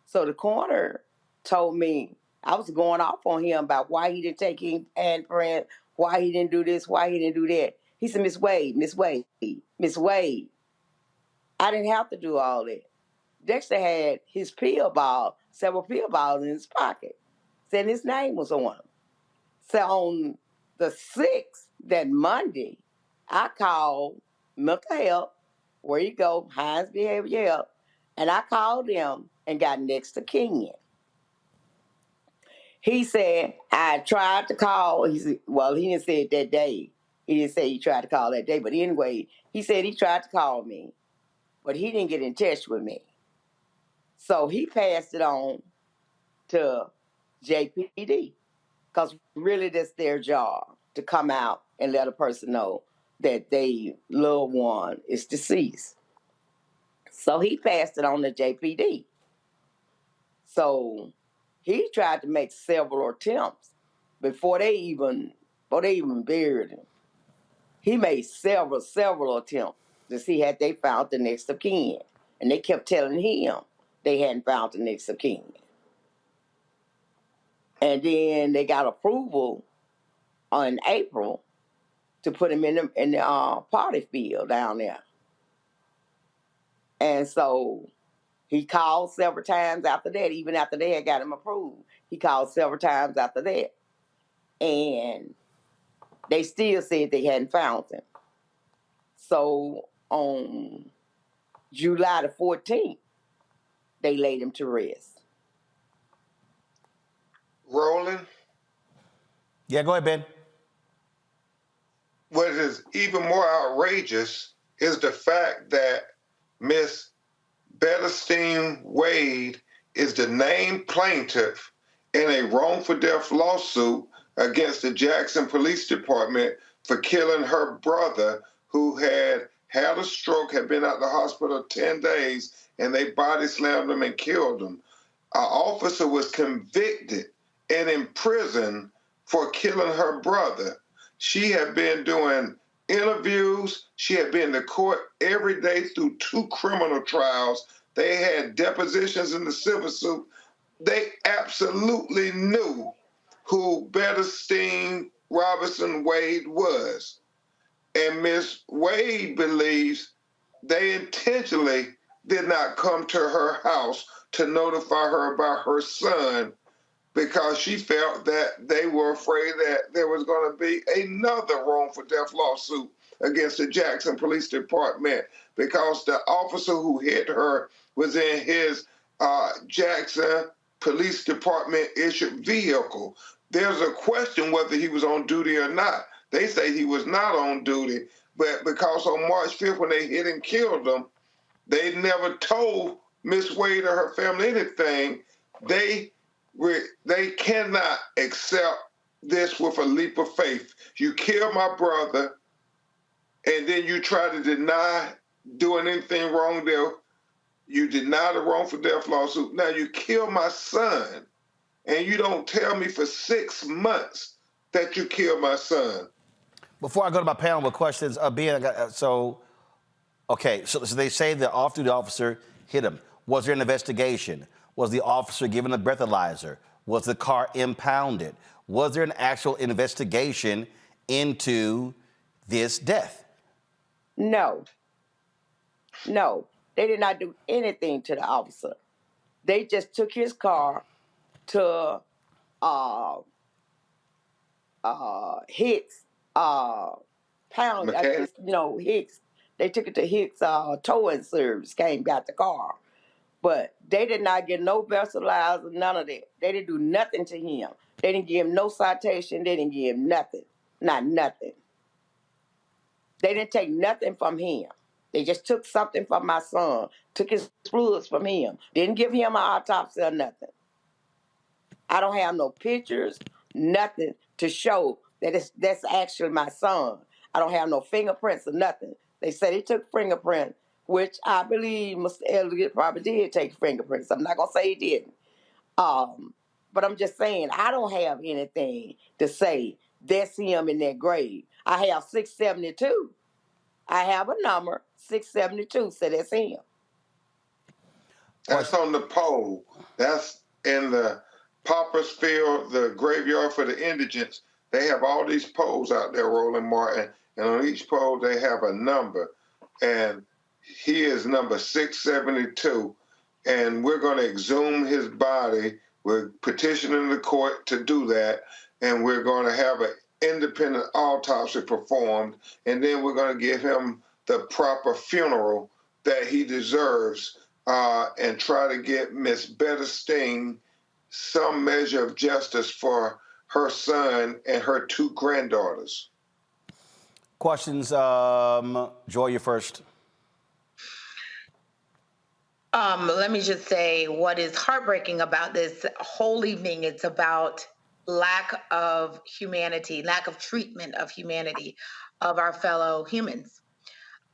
So the coroner told me I was going off on him about why he didn't take him and friend, why he didn't do this, why he didn't do that. He said, Miss Wade, I didn't have to do all that. Dexter had his several pill balls in his pocket. Said his name was on them. So on the 6th, that Monday, I called mental health, where you go, Hines Behavioral Health, and I called them and got next to Ken. He said, I tried to call. He said, well, he didn't say it that day. He didn't say he tried to call that day. But anyway, he said he tried to call me, but he didn't get in touch with me. So he passed it on to JPD, because really that's their job, to come out and let a person know that their loved one is deceased. So he passed it on to JPD. So he tried to make several attempts before they even buried him. He made several attempts to see had they found the next of kin. And they kept telling him they hadn't found the next of kin. And then they got approval in April to put him in the party field down there. And so he called several times after that. Even after they had got him approved, he called several times after that. And they still said they hadn't found him. So on July the 14th, they laid him to rest. Roland? Yeah, go ahead, Ben. What is even more outrageous is the fact that Miss Dexter Wade is the named plaintiff in a wrongful death lawsuit against the Jackson Police Department for killing her brother, who had a stroke, had been at the hospital 10 days, and they body slammed him and killed him. Our officer was convicted and in prison for killing her brother. She had been doing interviews. She had been to court every day through 2 criminal trials. They had depositions in the civil suit. They absolutely knew who Dexter Wade was. And Miss Wade believes they intentionally did not come to her house to notify her about her son, because she felt that they were afraid that there was going to be another wrongful death lawsuit against the Jackson Police Department, because the officer who hit her was in his Jackson Police Department issued vehicle. There's a question whether he was on duty or not. They say he was not on duty, but because on March 5th when they hit and killed him, they never told Miss Wade or her family anything. They cannot accept this with a leap of faith. You kill my brother, and then you try to deny doing anything wrong there. You deny the wrongful death lawsuit. Now you kill my son, and you don't tell me for 6 months that you killed my son. Before I go to my panel with questions, so they say the off-duty officer hit him. Was there an investigation? Was the officer given a breathalyzer? Was the car impounded? Was there an actual investigation into this death? No. No. They did not do anything to the officer. They just took his car to Hicks pound, Hicks. They took it to Hicks towing service, got the car. But they did not get no breathalyzer, none of that. They didn't do nothing to him. They didn't give him no citation. They didn't give him nothing. Not nothing. They didn't take nothing from him. They just took something from my son, took his fluids from him. Didn't give him an autopsy or nothing. I don't have no pictures, nothing to show that that's actually my son. I don't have no fingerprints or nothing. They said he took fingerprints, which I believe Mr. Elliott probably did take fingerprints. I'm not going to say he didn't. But I'm just saying, I don't have anything to say that's him in that grave. I have 672. I have a number, 672, so that's him. That's on the pole. That's in the Pauper's Field, the graveyard for the indigents. They have all these poles out there, Roland Martin, and on each pole they have a number. And he is number 672, and we're going to exhume his body. We're petitioning the court to do that, and we're going to have an independent autopsy performed, and then we're going to give him the proper funeral that he deserves, and try to get Miss Bettelstein some measure of justice for her son and her two granddaughters. Questions? Joy, you first. Let me just say what is heartbreaking about this whole evening. It's about lack of humanity, lack of treatment of humanity of our fellow humans.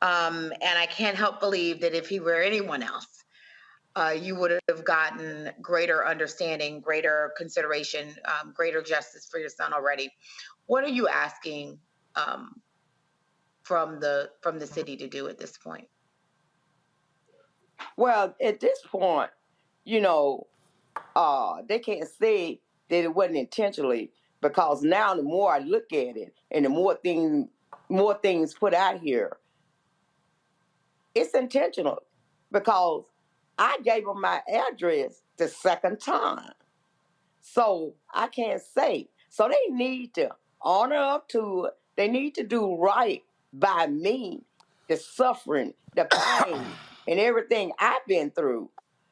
And I can't help believe that if he were anyone else, you would have gotten greater understanding, greater consideration, greater justice for your son already. What are you asking from the city to do at this point? Well, at this point, they can't say that it wasn't intentionally, because now the more I look at it and the more things put out here, it's intentional, because I gave them my address the second time. So I can't say. So they need to honor up to it. They need to do right by me, the suffering, the pain, and everything I've been through,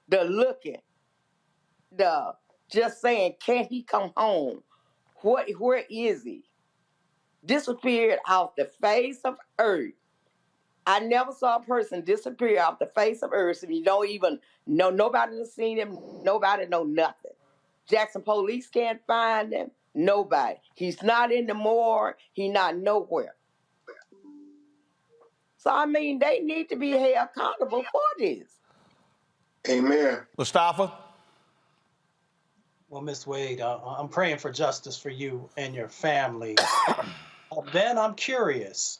the looking, the just saying, can't he come home? Where is he? Disappeared off the face of earth. I never saw a person disappear off the face of earth if you don't even know. Nobody has seen him. Nobody know nothing. Jackson police can't find him. Nobody. He's not in the morgue. He's not nowhere. So, I mean, they need to be held accountable for this. Amen. Mustafa? Well, Ms. Wade, I'm praying for justice for you and your family. Then I'm curious.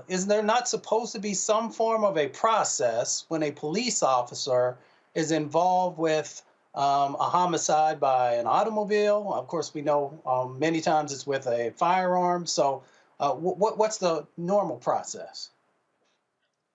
Is there not supposed to be some form of a process when a police officer is involved with a homicide by an automobile? Of course, we know many times it's with a firearm. So what's the normal process?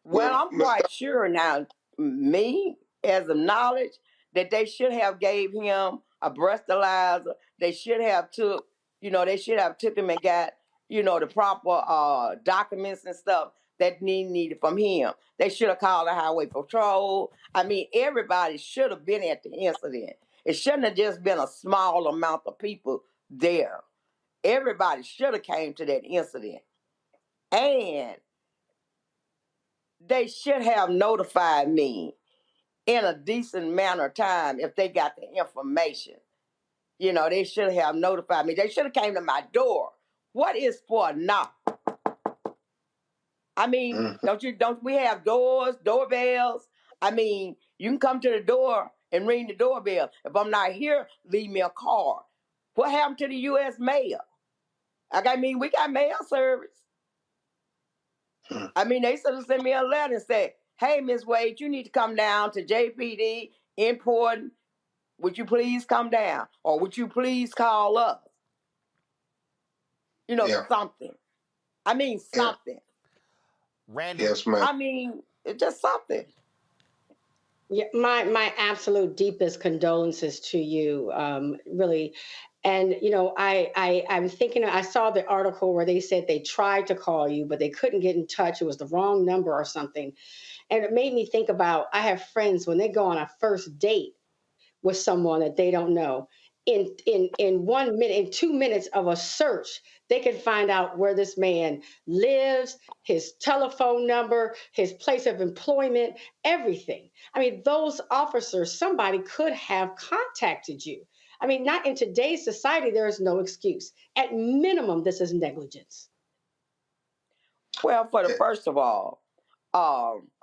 Well, I'm quite sure now, me, as of knowledge, that they should have gave him a breathalyzer. They should have took him and got, the proper documents and stuff that needed from him. They should have called the highway patrol. I mean, everybody should have been at the incident. It shouldn't have just been a small amount of people there. Everybody should have came to that incident. And they should have notified me in a decent manner of time if they got the information. They should have notified me. They should have came to my door. What is for a knock? I mean, don't we have doors, doorbells? I mean, you can come to the door and ring the doorbell. If I'm not here, leave me a card. What happened to the U.S. mail? I mean, we got mail service. I mean, they should have sent me a letter and said, hey, Ms. Wade, you need to come down to JPD, important. Would you please come down? Or would you please call us? You know, something. I mean, something. Randy. Yes, ma'am. I mean, it's just something. Yeah, my absolute deepest condolences to you, really. And you know, I'm thinking. I saw the article where they said they tried to call you, but they couldn't get in touch. It was the wrong number or something, and it made me think about. I have friends when they go on a first date with someone that they don't know. In 1 minute, in 2 minutes of a search, they can find out where this man lives, his telephone number, his place of employment, everything. I mean, those officers, somebody could have contacted you. I mean, not in today's society, there is no excuse. At minimum, this is negligence. Well, first of all,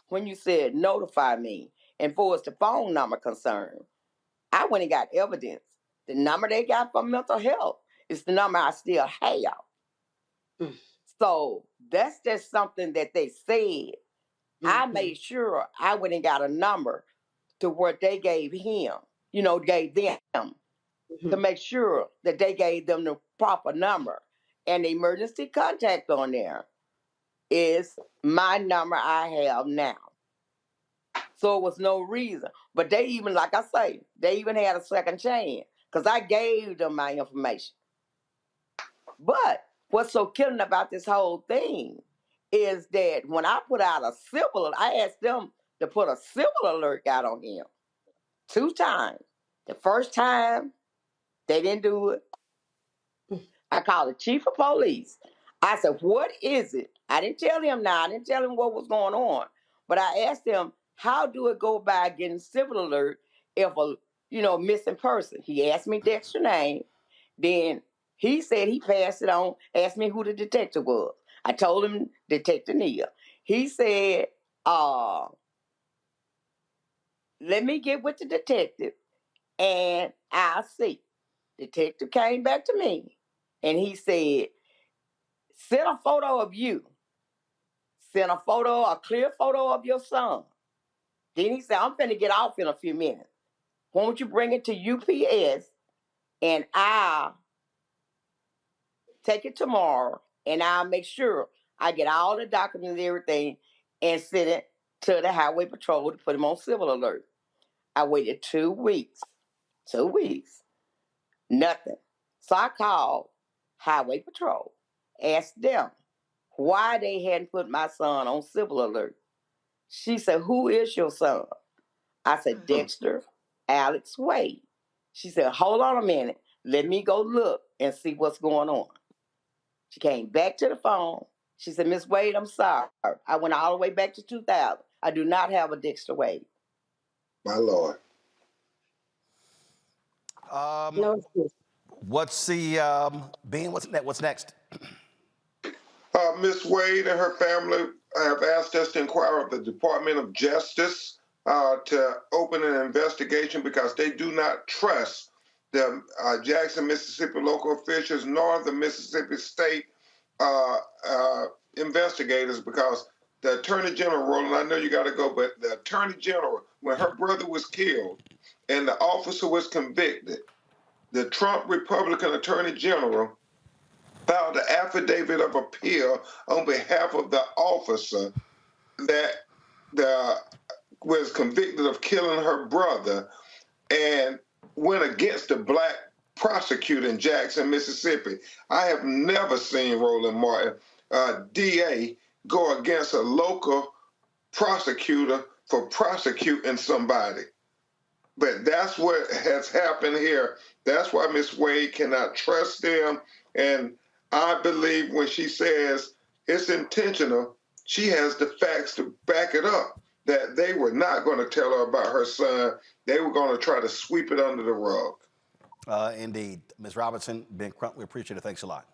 when you said notify me, and for as the phone number concerned, I went and got evidence. The number they got for mental health is the number I still have. So that's just something that they said. I made sure I went and got a number to what they gave him, gave them to make sure that they gave them the proper number. And the emergency contact on there is my number I have now. So it was no reason. But they even, like I say, they even had a second chance because I gave them my information. But what's so killing about this whole thing is that when I put out a civil, I asked them to put a civil alert out on him 2 times. The first time, they didn't do it. I called the chief of police. I said, what is it? I didn't tell him now. I didn't tell him what was going on. But I asked him, how do it go by getting civil alert if a, missing person? He asked me Dexter's name. Then he said he passed it on, asked me who the detective was. I told him Detective Neal. He said, let me get with the detective and I'll see. Detective came back to me and he said, send a photo of you. Send a clear photo of your son. Then he said, I'm finna get off in a few minutes. Won't you bring it to UPS and I'll take it tomorrow and I'll make sure I get all the documents and everything and send it to the Highway Patrol to put him on civil alert. I waited 2 weeks. 2 weeks. Nothing. So I called Highway Patrol, asked them why they hadn't put my son on civil alert. She said, who is your son? I said, Dexter Alex Wade. She said, hold on a minute. Let me go look and see what's going on. She came back to the phone. She said, Miss Wade, I'm sorry. I went all the way back to 2000. I do not have a Dexter Wade. My Lord. What's the, Bean, what's next? Miss Wade and her family have asked us to inquire of the Department of Justice to open an investigation because they do not trust the Jackson, Mississippi local officials nor the Mississippi State investigators because the Attorney General, Roland, I know you got to go, but the Attorney General, when her brother was killed and the officer was convicted, the Trump Republican Attorney General filed an affidavit of appeal on behalf of the officer that was convicted of killing her brother and went against the black prosecutor in Jackson, Mississippi. I have never seen Roland Martin, DA, go against a local prosecutor for prosecuting somebody. But that's what has happened here. That's why Ms. Wade cannot trust them. And I believe when she says it's intentional, she has the facts to back it up, that they were not going to tell her about her son. They were going to try to sweep it under the rug. Indeed. Ms. Robinson, Ben Crump, we appreciate it. Thanks a lot.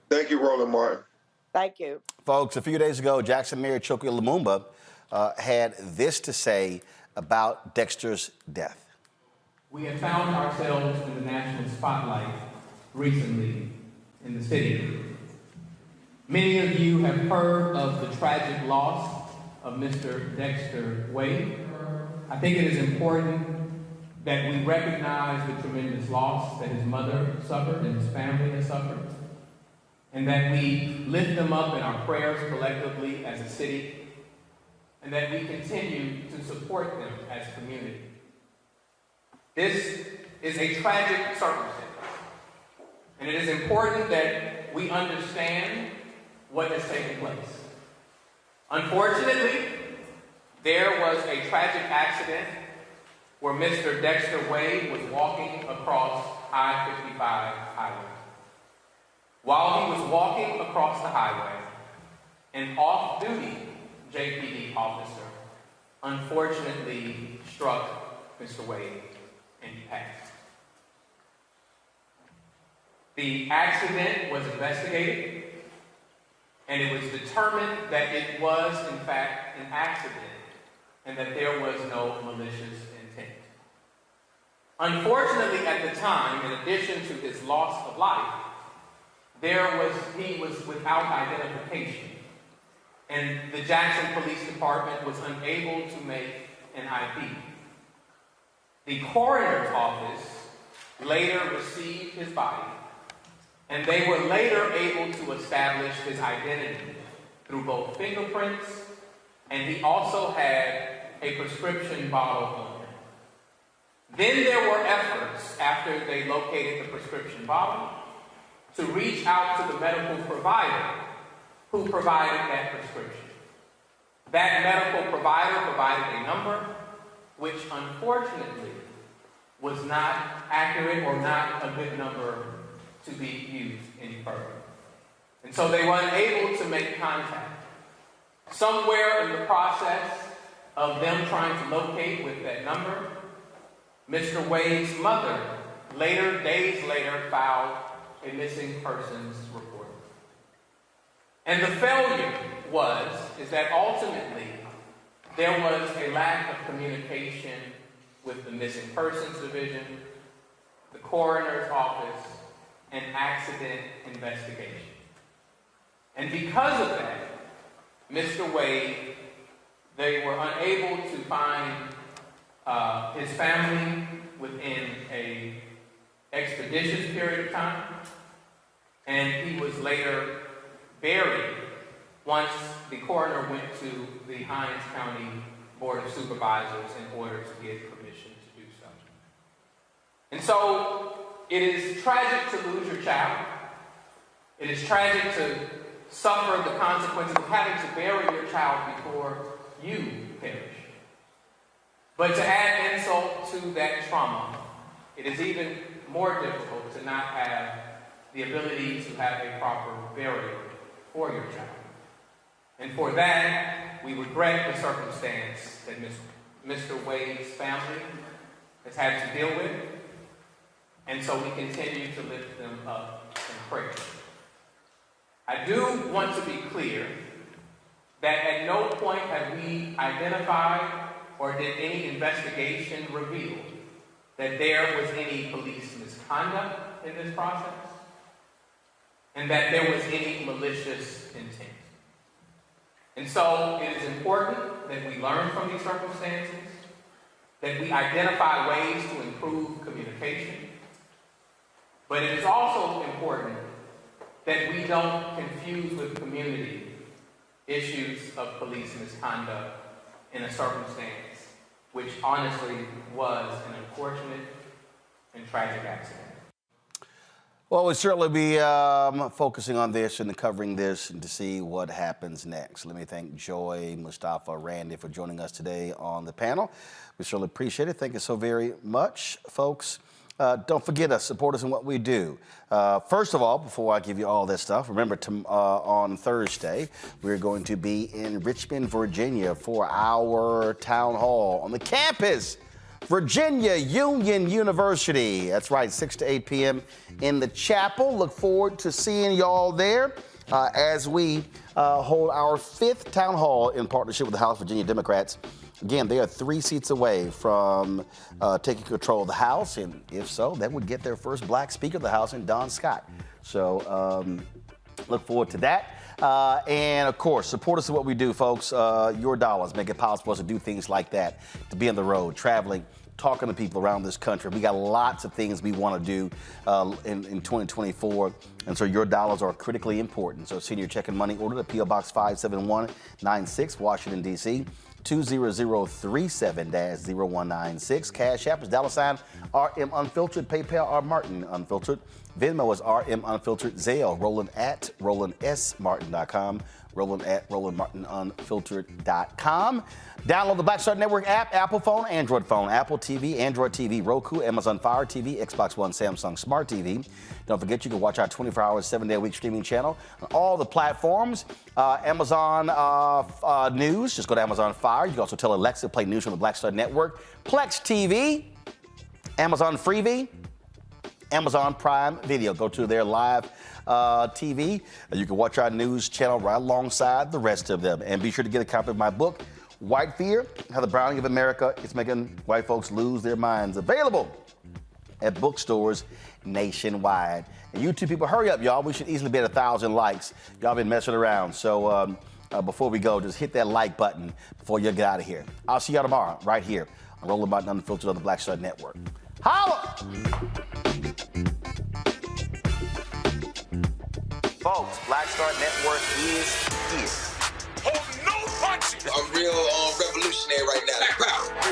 Thank you, Roland Martin. Thank you. Folks, a few days ago, Jackson Mayor Chokwe Lumumba had this to say about Dexter's death. We have found ourselves in the national spotlight recently in the city. Many of you have heard of the tragic loss of Mr. Dexter Wade. I think it is important that we recognize the tremendous loss that his mother suffered and his family has suffered, and that we lift them up in our prayers collectively as a city, and that we continue to support them as a community. This is a tragic circumstance, and it is important that we understand what has taken place. Unfortunately, there was a tragic accident where Mr. Dexter Wade was walking across I-55 highway. While he was walking across the highway, an off-duty JPD officer unfortunately struck Mr. Wade and he passed. The accident was investigated, and it was determined that it was, in fact, an accident and that there was no malicious intent. Unfortunately, at the time, in addition to his loss of life, he was without identification, and the Jackson Police Department was unable to make an ID. The coroner's office later received his body, and they were later able to establish his identity through both fingerprints, and he also had a prescription bottle on him. Then there were efforts, after they located the prescription bottle, to reach out to the medical provider who provided that prescription. That medical provider provided a number which unfortunately was not accurate or not a good number to be used any further. And so they were unable to make contact. Somewhere in the process of them trying to locate with that number, Mr. Wade's mother days later, filed a missing persons report. And the failure is that ultimately there was a lack of communication with the Missing Persons Division, the coroner's office, and accident investigation. And because of that, Mr. Wade, they were unable to find his family within an expeditious period of time, and he was later buried once the coroner went to the Hinds County Board of Supervisors in order to get permission to do so. And so it is tragic to lose your child. It is tragic to suffer the consequences of having to bury your child before you perish. But to add insult to that trauma, it is even more difficult to not have the ability to have a proper burial for your child. And for that, we regret the circumstance that Mr. Wade's family has had to deal with, and so we continue to lift them up in prayer. I do want to be clear that at no point have we identified or did any investigation reveal that there was any police misconduct in this process and that there was any malicious intent. And so it is important that we learn from these circumstances, that we identify ways to improve communication, but it is also important that we don't confuse with community issues of police misconduct in a circumstance which honestly was an unfortunate and tragic accident. Well, we'll certainly be focusing on this and covering this and to see what happens next. Let me thank Joy, Mustafa, Randy for joining us today on the panel. We certainly appreciate it. Thank you so very much, folks. Don't forget us, support us in what we do. First of all, before I give you all this stuff, remember on Thursday, we're going to be in Richmond, Virginia for our town hall on the campus, Virginia Union University. That's right, 6 to 8 p.m. in the chapel. Look forward to seeing y'all there as we hold our 5th town hall in partnership with the House Virginia Democrats. Again, they are 3 seats away from taking control of the House, and if so, that would get their first black Speaker of the House in Don Scott. So look forward to that. And of course, support us in what we do, folks. Your dollars make it possible for us to do things like that, to be on the road, traveling, talking to people around this country. We got lots of things we want to do in 2024, and so your dollars are critically important. So send your check and money order to P.O. Box 57196, Washington, D.C., 20037-0196. Cash App is $RM Unfiltered. PayPal R Martin Unfiltered. Venmo is RM Unfiltered. Zelle, Roland at RolandSMartin.com. Roland at RolandMartinUnfiltered.com. Download the Black Star Network app, Apple phone, Android phone, Apple TV, Android TV, Roku, Amazon Fire TV, Xbox One, Samsung Smart TV. Don't forget you can watch our 24-hour, 7-day-a-week streaming channel on all the platforms. Amazon News, just go to Amazon Fire. You can also tell Alexa to play news from the Black Star Network. Plex TV, Amazon Freevee, Amazon Prime Video. Go to their live TV. You can watch our news channel right alongside the rest of them. And be sure to get a copy of my book, White Fear, How the Browning of America is Making White Folks Lose Their Minds. Available at bookstores nationwide. And you two people, hurry up, y'all. We should easily be at 1,000 likes. Y'all been messing around. So before we go, just hit that like button before you get out of here. I'll see y'all tomorrow right here on Roland Martin Unfiltered on the Black Star Network. Holla! Folks, Black Star Network is here. Oh, no punches! I'm real revolutionary right now.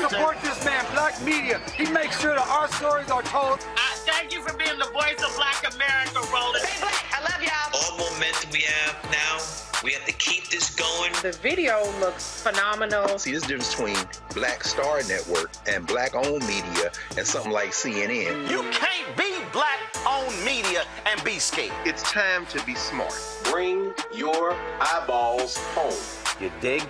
Support this man, Black Media. He makes sure that our stories are told. Thank you for being the voice of Black America, Roland. Stay black. I love y'all. All momentum we have now, we have to keep this going. The video looks phenomenal. See, this difference between Black Star Network and Black-owned media and something like CNN. You can't be Black-owned media and be scared. It's time to be smart. Bring your eyeballs home. You dig?